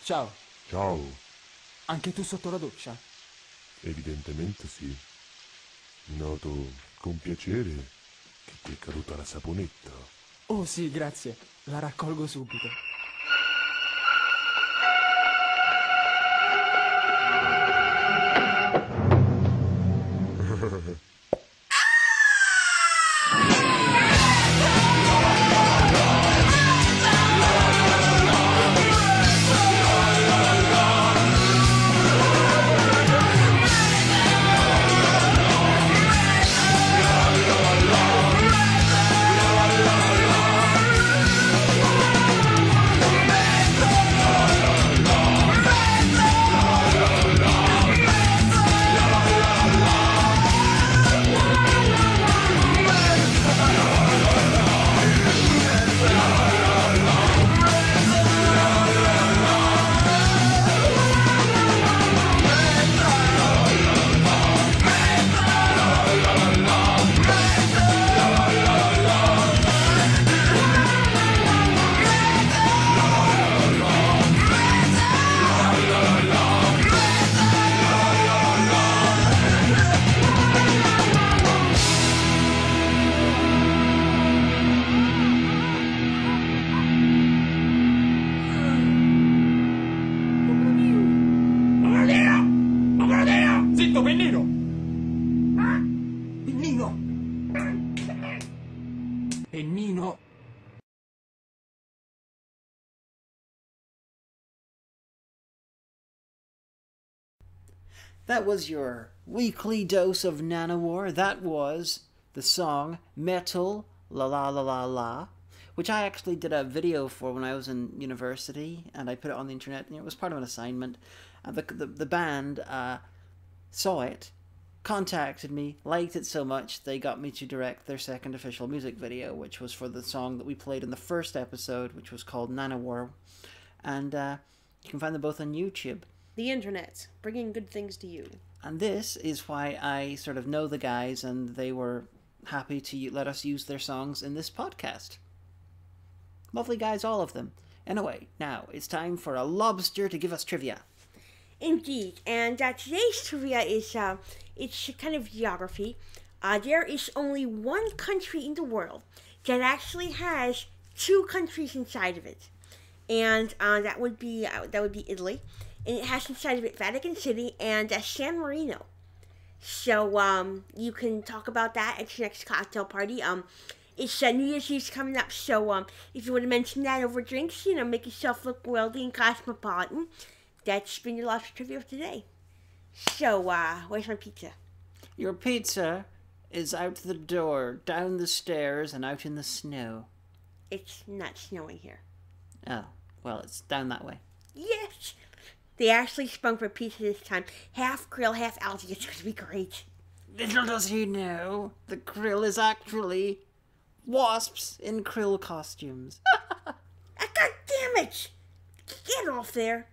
S3: Ciao.
S4: Ciao.
S3: Anche tu sotto la doccia?
S4: Evidentemente sì. Noto con piacere che ti è caduta la saponetta.
S3: Oh sì, grazie. La raccolgo subito. Zitto, Pennino! Pennino! Pennino!
S1: That was your weekly dose of Nanowar. That was the song Metal La La La La La, which I actually did a video for when I was in university, and I put it on the internet, and it was part of an assignment. And the band saw it, contacted me, liked it so much, they got me to direct their second official music video, which was for the song that we played in the first episode, which was called Nanowar. And you can find them both on YouTube.
S2: The internet, bringing good things to you.
S1: And this is why I sort of know the guys, and they were happy to let us use their songs in this podcast. Lovely guys, all of them. Anyway, now it's time for a lobster to give us trivia.
S2: Indeed, and today's trivia is it's kind of geography. There is only one country in the world that actually has two countries inside of it, and that would be Italy. And it has inside of it Vatican City and San Marino. So you can talk about that at your next cocktail party. It's New Year's Eve's coming up, so if you want to mention that over drinks, make yourself look worldly and cosmopolitan. That's been your lobster trivia for today. So where's my pizza?
S1: Your pizza is out the door, down the stairs, and out in the snow.
S2: It's not snowing here.
S1: Oh, well, it's down that way.
S2: Yes! They actually sprung for pizza this time. Half grill, half algae. It's going to be great.
S1: Little does he know, the krill is actually wasps in krill costumes.
S2: God damn it! Get off there.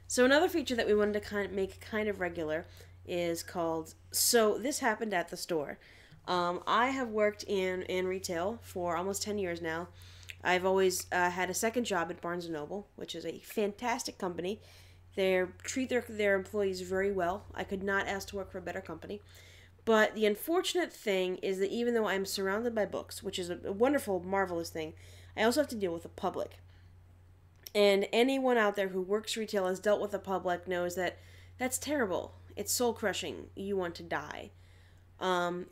S2: So another feature that we wanted to make kind of regular is called So This Happened at the Store. I have worked in retail for almost 10 years now. I've always had a second job at Barnes & Noble, which is a fantastic company. They treat their employees very well. I could not ask to work for a better company. But the unfortunate thing is that even though I'm surrounded by books, which is a wonderful, marvelous thing, I also have to deal with the public. And anyone out there who works retail, has dealt with the public, knows that that's terrible. It's soul-crushing. You want to die.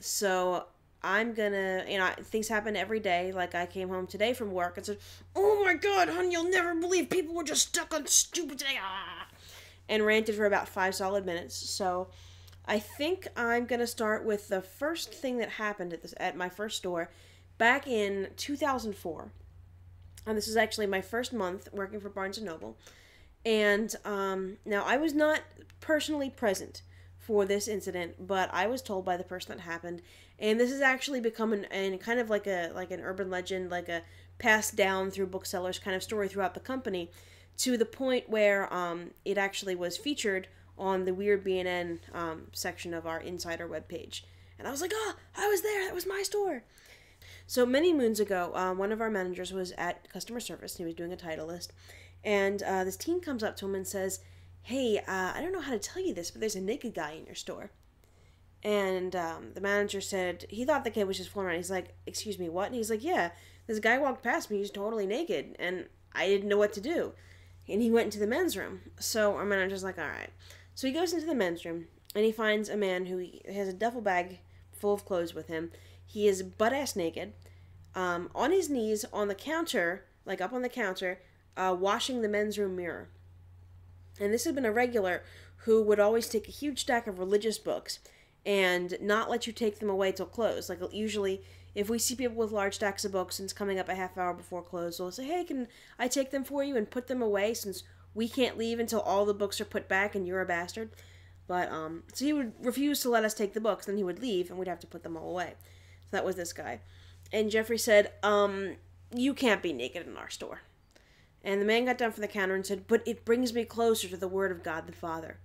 S2: So I'm gonna, things happen every day. Like, I came home today from work and said, "Oh my God, hon, you'll never believe people were just stuck on stupid today." And ranted for about 5 solid minutes. So I think I'm gonna start with the first thing that happened at my first store back in 2004. And this is actually my first month working for Barnes & Noble. And now I was not personally present for this incident, but I was told by the person that happened, and this has actually become an kind of like an urban legend, like a passed down through booksellers kind of story throughout the company, to the point where it actually was featured on the Weird B&N section of our Insider webpage. And I was like, "Oh, I was there, that was my store." So many moons ago, one of our managers was at customer service, and he was doing a title list, and this teen comes up to him and says, "Hey, I don't know how to tell you this, but there's a naked guy in your store." And the manager said, he thought the kid was just fooling around. He's like, "Excuse me, what?" And he's like, "Yeah, this guy walked past me, he's totally naked, and I didn't know what to do." And he went into the men's room. So our manager's like, "All right." So he goes into the men's room, and he finds a man who has a duffel bag full of clothes with him. He is butt-ass naked, on his knees on the counter, like up on the counter, washing the men's room mirror. And this had been a regular who would always take a huge stack of religious books and not let you take them away till close. Like, usually, if we see people with large stacks of books and it's coming up a half hour before close, we'll say, "Hey, can I take them for you and put them away, since we can't leave until all the books are put back and you're a bastard?" But, so he would refuse to let us take the books, then he would leave and we'd have to put them all away. So that was this guy. And Jeffrey said, "You can't be naked in our store." And the man got down from the counter and said, "But it brings me closer to the word of God the Father."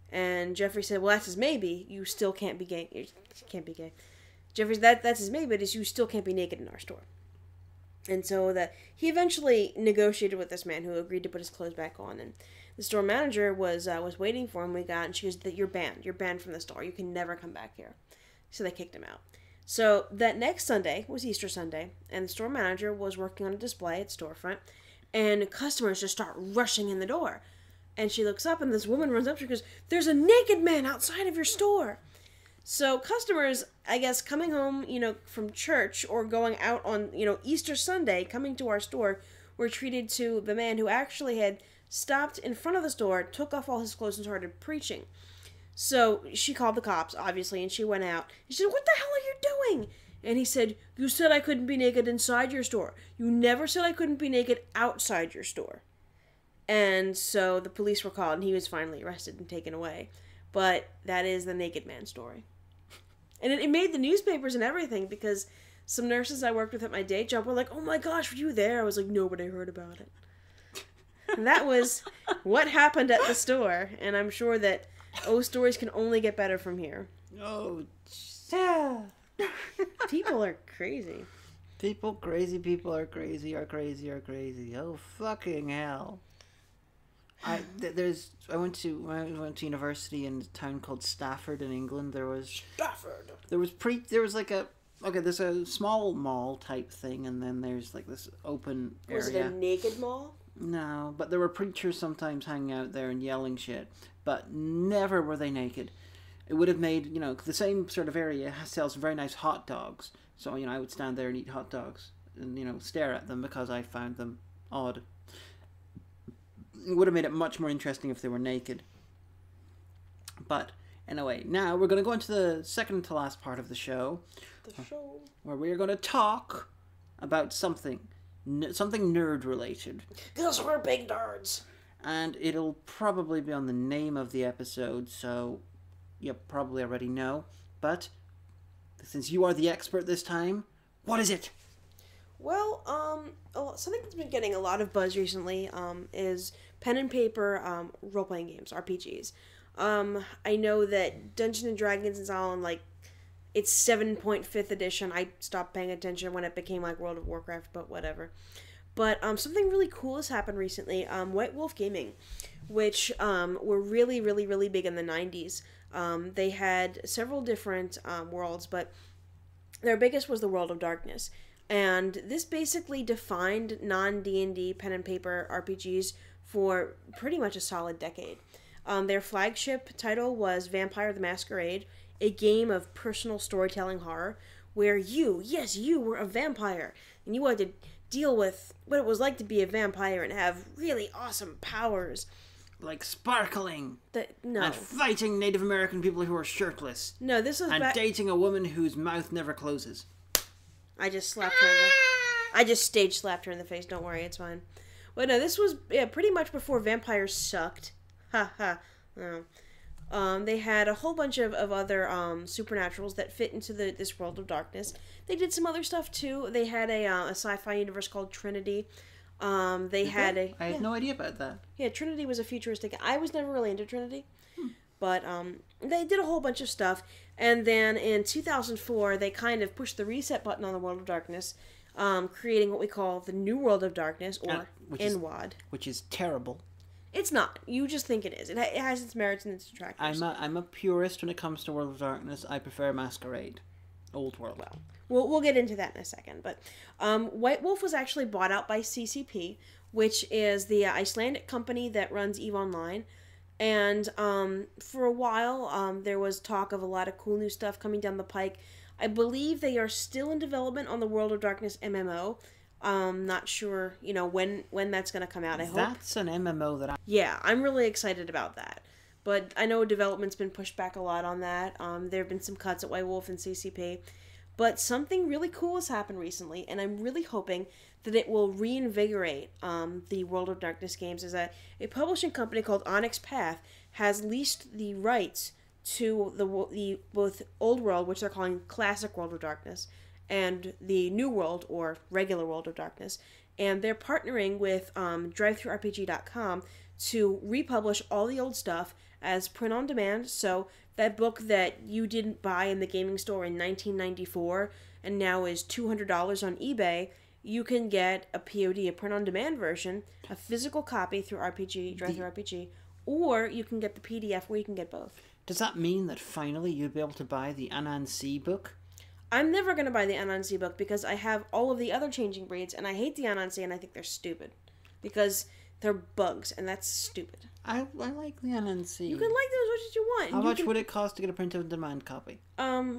S2: And Jeffrey said, "Well, that's his maybe. You still can't be gay." You can't be gay. Jeffrey's, that's his maybe, but is you still can't be naked in our store. And so he eventually negotiated with this man who agreed to put his clothes back on. And the store manager was waiting for him. And she goes, "You're banned. You're banned from the store. You can never come back here." So they kicked him out. So that next Sunday was Easter Sunday, and the store manager was working on a display at storefront, and customers just start rushing in the door. And she looks up, and this woman runs up to her and goes, "There's a naked man outside of your store." So customers, I guess, coming home, from church or going out on, Easter Sunday, coming to our store, were treated to the man who actually had stopped in front of the store, took off all his clothes, and started preaching. So she called the cops, obviously, and she went out. She said, "What the hell are you doing?" And he said, "You said I couldn't be naked inside your store. You never said I couldn't be naked outside your store." And so the police were called, and he was finally arrested and taken away. But that is the naked man story. And it made the newspapers and everything, because some nurses I worked with at my day job were like, "Oh my gosh, were you there?" I was like, "No, but I heard about it." And that was what happened at the store. And I'm sure that stories can only get better from here.
S1: Oh,
S2: Yeah. People are crazy.
S1: people are crazy. Oh, fucking hell. I went to university in a town called Stafford in England. There's a small mall type thing, and then there's like this open area.
S2: Was it a naked mall?
S1: No, but there were preachers sometimes hanging out there and yelling shit, but never were they naked. It would have made, the same sort of area sells very nice hot dogs. So, I would stand there and eat hot dogs and, stare at them because I found them odd. It would have made it much more interesting if they were naked. But, anyway, now we're going to go into the second to last part of the show. Where we are going to talk about something nerd related.
S2: Because we're big nerds.
S1: And it'll probably be on the name of the episode, so you probably already know. But since you are the expert this time, what is it?
S2: Well, something that's been getting a lot of buzz recently is pen and paper role-playing games, RPGs. I know that Dungeons & Dragons is on, its 7.5th edition. I stopped paying attention when it became like World of Warcraft, but whatever. But something really cool has happened recently. White Wolf Gaming, which were really, really, really big in the 90s. They had several different worlds, but their biggest was the World of Darkness. And this basically defined non-D&D pen and paper RPGs for pretty much a solid decade. Their flagship title was Vampire the Masquerade, a game of personal storytelling horror where you were a vampire, and you had to deal with what it was like to be a vampire and have really awesome powers.
S1: Like sparkling.
S2: No.
S1: And fighting Native American people who are shirtless.
S2: No, this was...
S1: And dating a woman whose mouth never closes.
S2: I just slapped her I just stage slapped her in the face. Don't worry, it's fine. But no, this was pretty much before vampires sucked. Ha ha. No. They had a whole bunch of other supernaturals that fit into this World of Darkness. They did some other stuff too. They had a sci-fi universe called Trinity. I
S1: had no idea about that.
S2: Yeah, Trinity was a futuristic... I was never really into Trinity. But they did a whole bunch of stuff. And then in 2004, they kind of pushed the reset button on the World of Darkness, creating what we call the New World of Darkness, or NWOD.
S1: Which is terrible.
S2: It's not. You just think it is. It has its merits and its detractors.
S1: I'm a purist when it comes to World of Darkness. I prefer Masquerade. Old World.
S2: Well, we'll get into that in a second. But White Wolf was actually bought out by CCP, which is the Icelandic company that runs EVE Online. And for a while, there was talk of a lot of cool new stuff coming down the pike. I believe they are still in development on the World of Darkness MMO. Not sure, when that's going to come out. I hope
S1: that's an MMO that
S2: Yeah, I'm really excited about that. But I know development's been pushed back a lot on that. There have been some cuts at White Wolf and CCP. But something really cool has happened recently, and I'm really hoping that it will reinvigorate the World of Darkness games. Is that a publishing company called Onyx Path has leased the rights to the both Old World, which they're calling Classic World of Darkness, and the New World, or Regular World of Darkness. And they're partnering with DriveThruRPG.com to republish all the old stuff as print on demand. So that book that you didn't buy in the gaming store in 1994 and now is $200 on eBay, you can get a POD, a print on demand version, a physical copy through DriveThruRPG, or you can get the PDF, where you can get both.
S1: Does that mean that finally you'll be able to buy the Anansi book?
S2: I'm never going to buy the Anansi book because I have all of the other Changing Breeds, and I hate the Anansi, and I think they're stupid. Because They're bugs, and that's stupid.
S1: I like the NNC.
S2: You can like them as much as you want.
S1: How much would it cost to get a print-on-demand copy?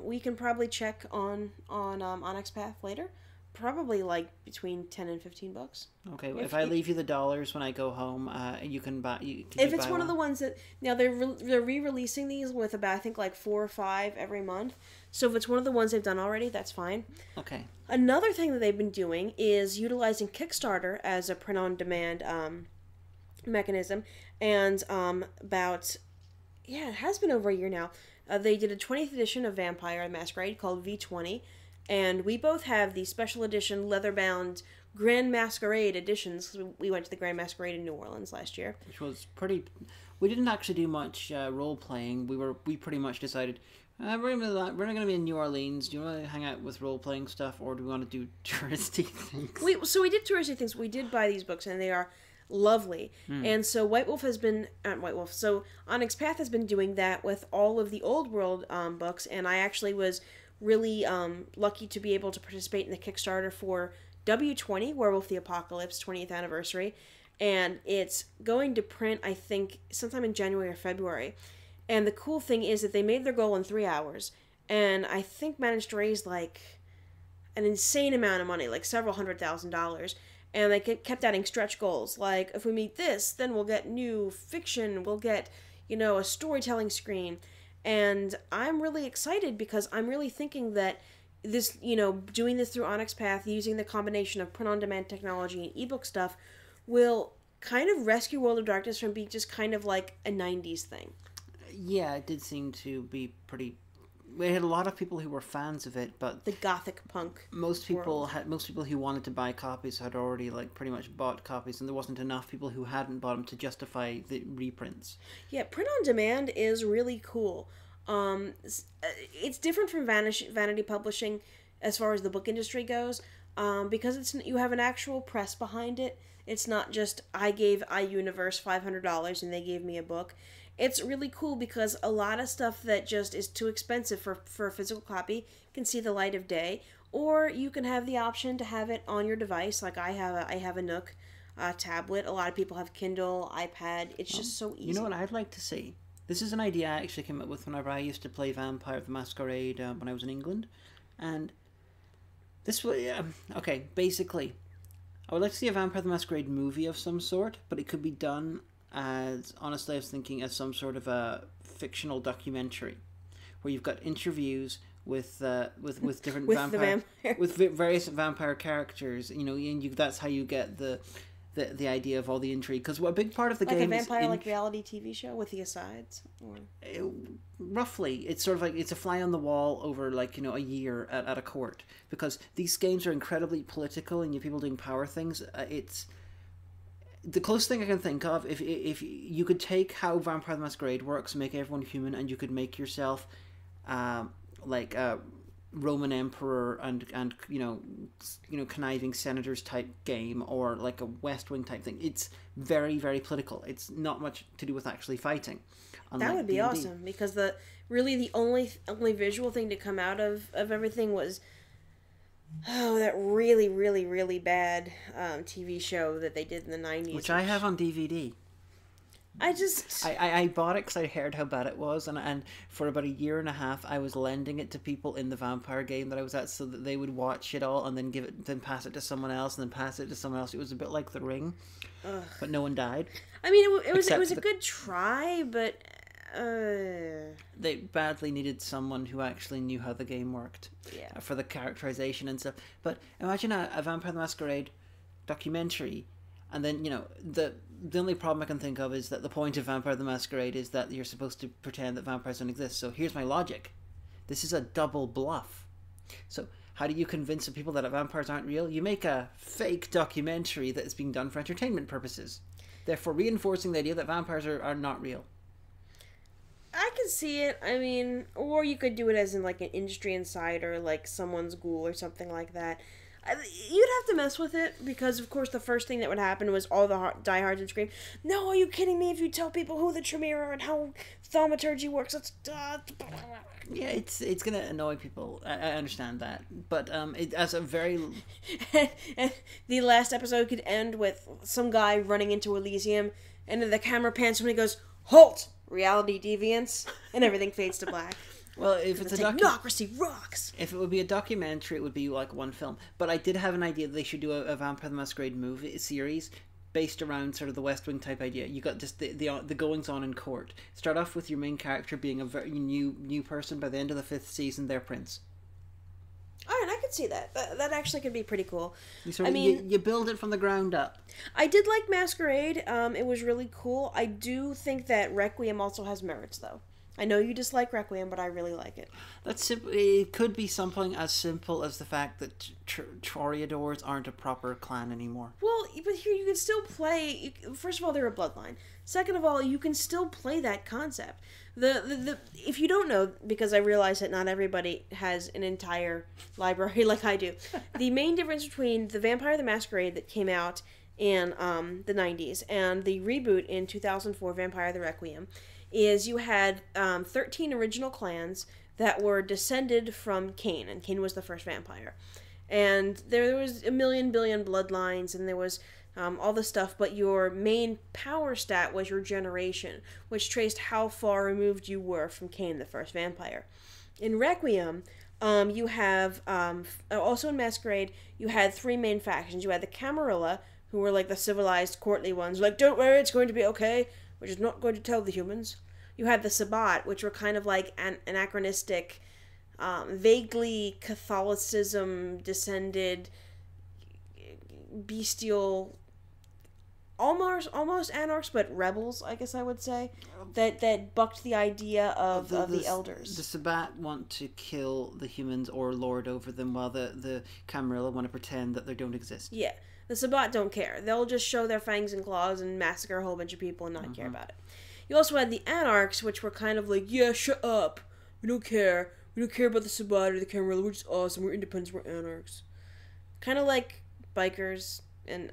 S2: We can probably check on Onyx Path later. Probably like between $10 and $15.
S1: Okay, if I leave you the dollars when I go home, you can buy.
S2: If it's one of the ones that now they're re-releasing these with about I think like 4 or 5 every month. So if it's one of the ones they've done already, that's fine.
S1: Okay.
S2: Another thing that they've been doing is utilizing Kickstarter as a print-on-demand mechanism, and it has been over a year now. They did a 20th edition of Vampire the Masquerade called V20. And we both have the special edition leather-bound Grand Masquerade editions. We went to the Grand Masquerade in New Orleans last year,
S1: which was pretty. We didn't actually do much role playing. We pretty much decided we're not going to be in New Orleans. Do you want to hang out with role playing stuff, or do we want to do touristy things?
S2: We did touristy things. We did buy these books, and they are lovely. And so White Wolf has been So Onyx Path has been doing that with all of the Old World books, and I actually was really lucky to be able to participate in the Kickstarter for W20, Werewolf the Apocalypse 20th anniversary, and it's going to print I think sometime in January or February. And the cool thing is that they made their goal in 3 hours, and I think managed to raise like an insane amount of money, like several $100,000. And they kept adding stretch goals, like if we meet this, then we'll get new fiction, we'll get a storytelling screen. And I'm really excited because I'm really thinking that this, doing this through Onyx Path, using the combination of print-on-demand technology and ebook stuff, will kind of rescue World of Darkness from being just kind of like a 90s thing.
S1: Yeah, it did seem to be pretty. We had a lot of people who were fans of it, but
S2: the gothic punk.
S1: Most people who wanted to buy copies had already pretty much bought copies, and there wasn't enough people who hadn't bought them to justify the reprints.
S2: Yeah, print on demand is really cool. It's different from vanity publishing as far as the book industry goes, because you have an actual press behind it. It's not just I gave iUniverse $500 and they gave me a book. It's really cool because a lot of stuff that just is too expensive for a physical copy can see the light of day, or you can have the option to have it on your device. Like I have a Nook tablet. A lot of people have Kindle, iPad. It's just so easy.
S1: You know what I'd like to see? This is an idea I actually came up with whenever I used to play Vampire the Masquerade when I was in England, and this was okay. Basically, I would like to see a Vampire the Masquerade movie of some sort, but it could be done as, honestly, I was thinking as some sort of a fictional documentary, where you've got interviews with different with various vampire characters. And that's how you get the idea of all the intrigue. Because a big part of the game
S2: is a vampire reality TV show with the asides, or
S1: roughly, it's sort of like it's a fly on the wall over a year at a court, because these games are incredibly political and you have people doing power things. It's the closest thing I can think of. If you could take how Vampire the Masquerade works, make everyone human, and you could make yourself like a Roman emperor and conniving senators type game, or like a West Wing type thing. It's very, very political. It's not much to do with actually fighting.
S2: That would be D&D. Awesome, because the only visual thing to come out of everything was that really, really, really bad TV show that they did in the 90s.
S1: Which I have on DVD. I bought it because I heard how bad it was, and for about a year and a half I was lending it to people in the vampire game that I was at, so that they would watch it all and then pass it to someone else, and then pass it to someone else. It was a bit like The Ring. Ugh. But no one died.
S2: I mean, it was a good try, but
S1: they badly needed someone who actually knew how the game worked.
S2: Yeah.
S1: For the characterization and stuff. But imagine a Vampire the Masquerade documentary, and then the only problem I can think of is that the point of Vampire the Masquerade is that you're supposed to pretend that vampires don't exist. So here's my logic. This is a double bluff. So how do you convince the people that vampires aren't real? You make a fake documentary that is being done for entertainment purposes, therefore reinforcing the idea that vampires are not real.
S2: I can see it. I mean, or you could do it as in like an industry insider, like someone's ghoul or something like that. You'd have to mess with it because, of course, the first thing that would happen was all the diehards would scream, "No, are you kidding me? If you tell people who the Tremere are and how thaumaturgy works, it's
S1: Yeah, it's gonna annoy people. I understand that, but it as a very
S2: and the last episode could end with some guy running into Elysium, and then the camera pans when he goes, "Halt! Reality deviance," and everything fades to black.
S1: well, if it's a
S2: Technocracy rocks.
S1: if it would be a documentary, it would be like one film. But I did have an idea that they should do a Vampire the Masquerade movie series based around sort of the West Wing type idea. You got just the goings on in court. Start off with your main character being a very new person. By the end of the 5th season, they're Prince.
S2: Alright, I could see that. That actually could be pretty cool.
S1: You build it from the ground up.
S2: I did like Masquerade. It was really cool. I do think that Requiem also has merits, though. I know you dislike Requiem, but I really like it.
S1: That's simple. It could be something as simple as the fact that Toreadors aren't a proper clan anymore.
S2: Well, but here you can still play. First of all, they're a bloodline. Second of all, you can still play that concept. The if you don't know, because I realize that not everybody has an entire library like I do. The main difference between the Vampire the Masquerade that came out in the 90s and the reboot in 2004, Vampire the Requiem, is you had 13 original clans that were descended from Cain, and Cain was the first vampire. And there was a billion bloodlines, and there was all this stuff, but your main power stat was your generation, which traced how far removed you were from Cain, the first vampire. In Requiem, you have, also in Masquerade, you had 3 main factions. You had the Camarilla, who were like the civilized, courtly ones, like, don't worry, it's going to be okay, which is not going to tell the humans. You had the Sabbat, which were kind of like an anachronistic, vaguely Catholicism descended, bestial, almost anarchs, but rebels, I guess I would say, that bucked the idea of the elders.
S1: The Sabbat want to kill the humans or lord over them, while the Camarilla want to pretend that they don't exist.
S2: Yeah. The Sabbat don't care. They'll just show their fangs and claws and massacre a whole bunch of people and not care about it. You also had the Anarchs, which were kind of like, yeah, shut up. We don't care. We don't care about the Sabbat or the Camarilla. We're just awesome. We're independents. We're Anarchs. Kind of like bikers. And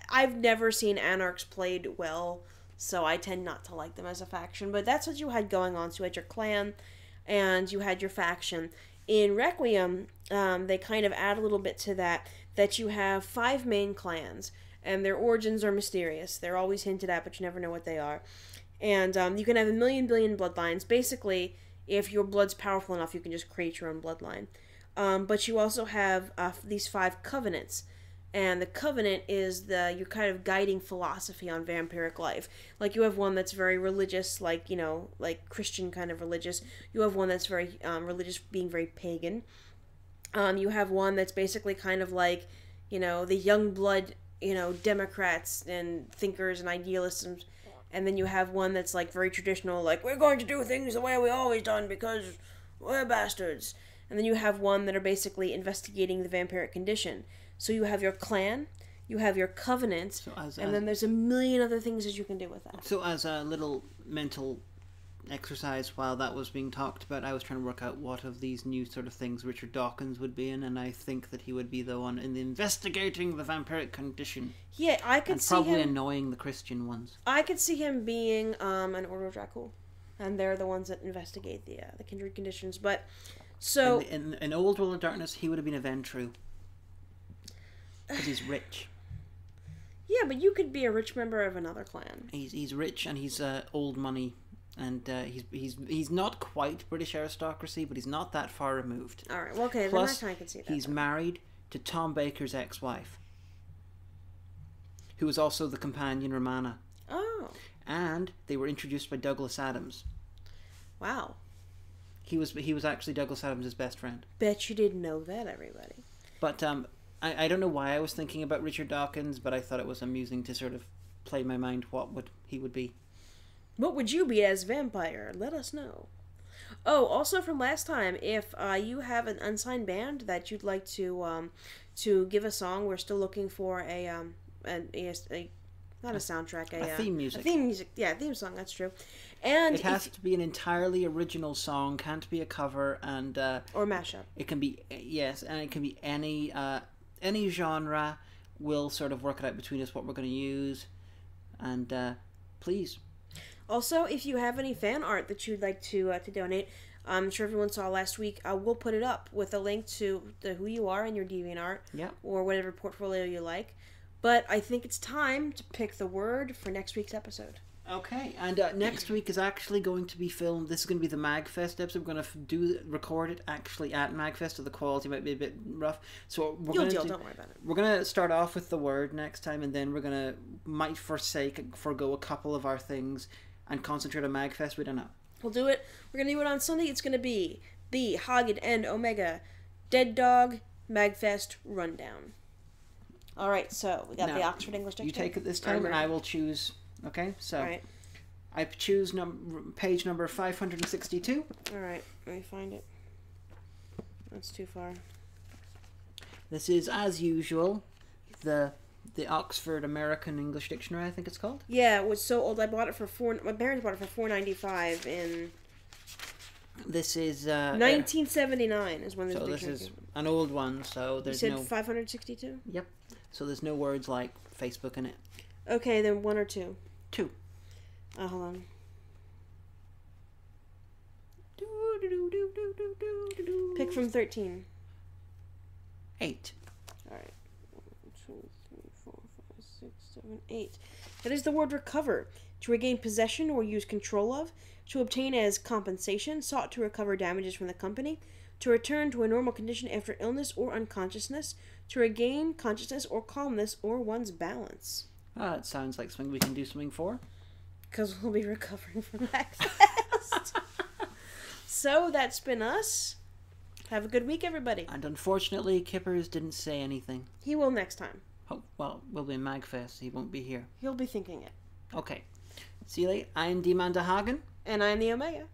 S2: I've never seen Anarchs played well, so I tend not to like them as a faction. But that's what you had going on. So you had your clan and you had your faction. In Requiem, they kind of add a little bit to that you have 5 main clans, and their origins are mysterious. They're always hinted at, but you never know what they are. And you can have a billion bloodlines. Basically, if your blood's powerful enough, you can just create your own bloodline. But you also have these 5 covenants. And the covenant is your kind of guiding philosophy on vampiric life. Like, you have one that's very religious, like Christian kind of religious. You have one that's very religious, being very pagan. You have one that's basically kind of like, the young blood, Democrats and thinkers and idealists. And then you have one that's like very traditional, like, we're going to do things the way we always done because we're bastards. And then you have one that are basically investigating the vampiric condition. So you have your clan, you have your covenant, and then there's a million other things that you can do with that.
S1: So as a little mental exercise while that was being talked about, I was trying to work out what of these new sort of things Richard Dawkins would be in, and I think that he would be the one in the investigating the vampiric condition.
S2: Yeah, I could see
S1: probably
S2: him
S1: annoying the Christian ones.
S2: I could see him being an Order of Dracul, and they're the ones that investigate the kindred conditions. But so
S1: in Old World of Darkness, he would have been a Ventru. Because he's rich.
S2: Yeah, but you could be a rich member of another clan.
S1: He's rich and he's old money, and he's not quite British aristocracy, but he's not that far removed.
S2: All right, well, okay,
S1: Plus,
S2: then I can see that.
S1: He's married to Tom Baker's ex-wife, who was also the companion Romana.
S2: Oh. And
S1: they were introduced by Douglas Adams.
S2: Wow.
S1: He was actually Douglas Adams' best friend.
S2: Bet you didn't know that, everybody.
S1: But I don't know why I was thinking about Richard Dawkins, but I thought it was amusing to sort of play in my mind what he would be.
S2: What would you be as vampire? Let us know. Oh, also from last time, if you have an unsigned band that you'd like to give a song, we're still looking for not a soundtrack,
S1: a theme music.
S2: A theme music, yeah, theme song. That's true. And
S1: it has to be an entirely original song. Can't be a cover or
S2: mashup.
S1: It can be and it can be any any genre. We'll sort of work it out between us what we're going to use. And please.
S2: Also, if you have any fan art that you'd like to donate, I'm sure everyone saw last week, we'll put it up with a link to who you are and your DeviantArt, or whatever portfolio you like. But I think it's time to pick the word for next week's episode.
S1: Okay, and next week is actually going to be filmed. This is going to be the MagFest episode. We're going to record it actually at MagFest, so the quality might be a bit rough. So we're going to
S2: don't worry about it.
S1: We're going to start off with the word next time, and then we're going to forgo a couple of our things and concentrate on MagFest. We don't know.
S2: We'll do it. We're going to do it on Sunday. It's going to be the HAGAN and Omega Dead Dog MagFest Rundown. All right, so we got the Oxford English Dictionary.
S1: You take it this time, and I will choose. Okay, so
S2: right.
S1: I choose page number 562.
S2: All right, let me find it. That's too far.
S1: This is, as usual, the Oxford American English Dictionary, I think it's called.
S2: Yeah, it was so old. I bought it for my parents bought it for $4.95 in.
S1: This is
S2: 1979 is when this dictionary
S1: this is an old one, so there's
S2: you said 562.
S1: Yep. So there's no words like Facebook in it.
S2: Okay, then 1 or 2.
S1: 2.
S2: Hold on. Pick from 13.
S1: 8.
S2: All right. 1, 2, 3, 4, 5, 6, 7, 8. That is the word recover. To regain possession or use control of. To obtain as compensation. Sought to recover damages from the company. To return to a normal condition after illness or unconsciousness. To regain consciousness or calmness or one's balance.
S1: It sounds like something we can do something for.
S2: Because we'll be recovering from MagFest. So that's been us. Have a good week, everybody.
S1: And unfortunately, Kippers didn't say anything.
S2: He will next time.
S1: Oh, well, we'll be in MagFest. He won't be here.
S2: He'll be thinking it.
S1: Okay. See you later. I'm DIAMANDA HAGAN.
S2: And I'm the Omega.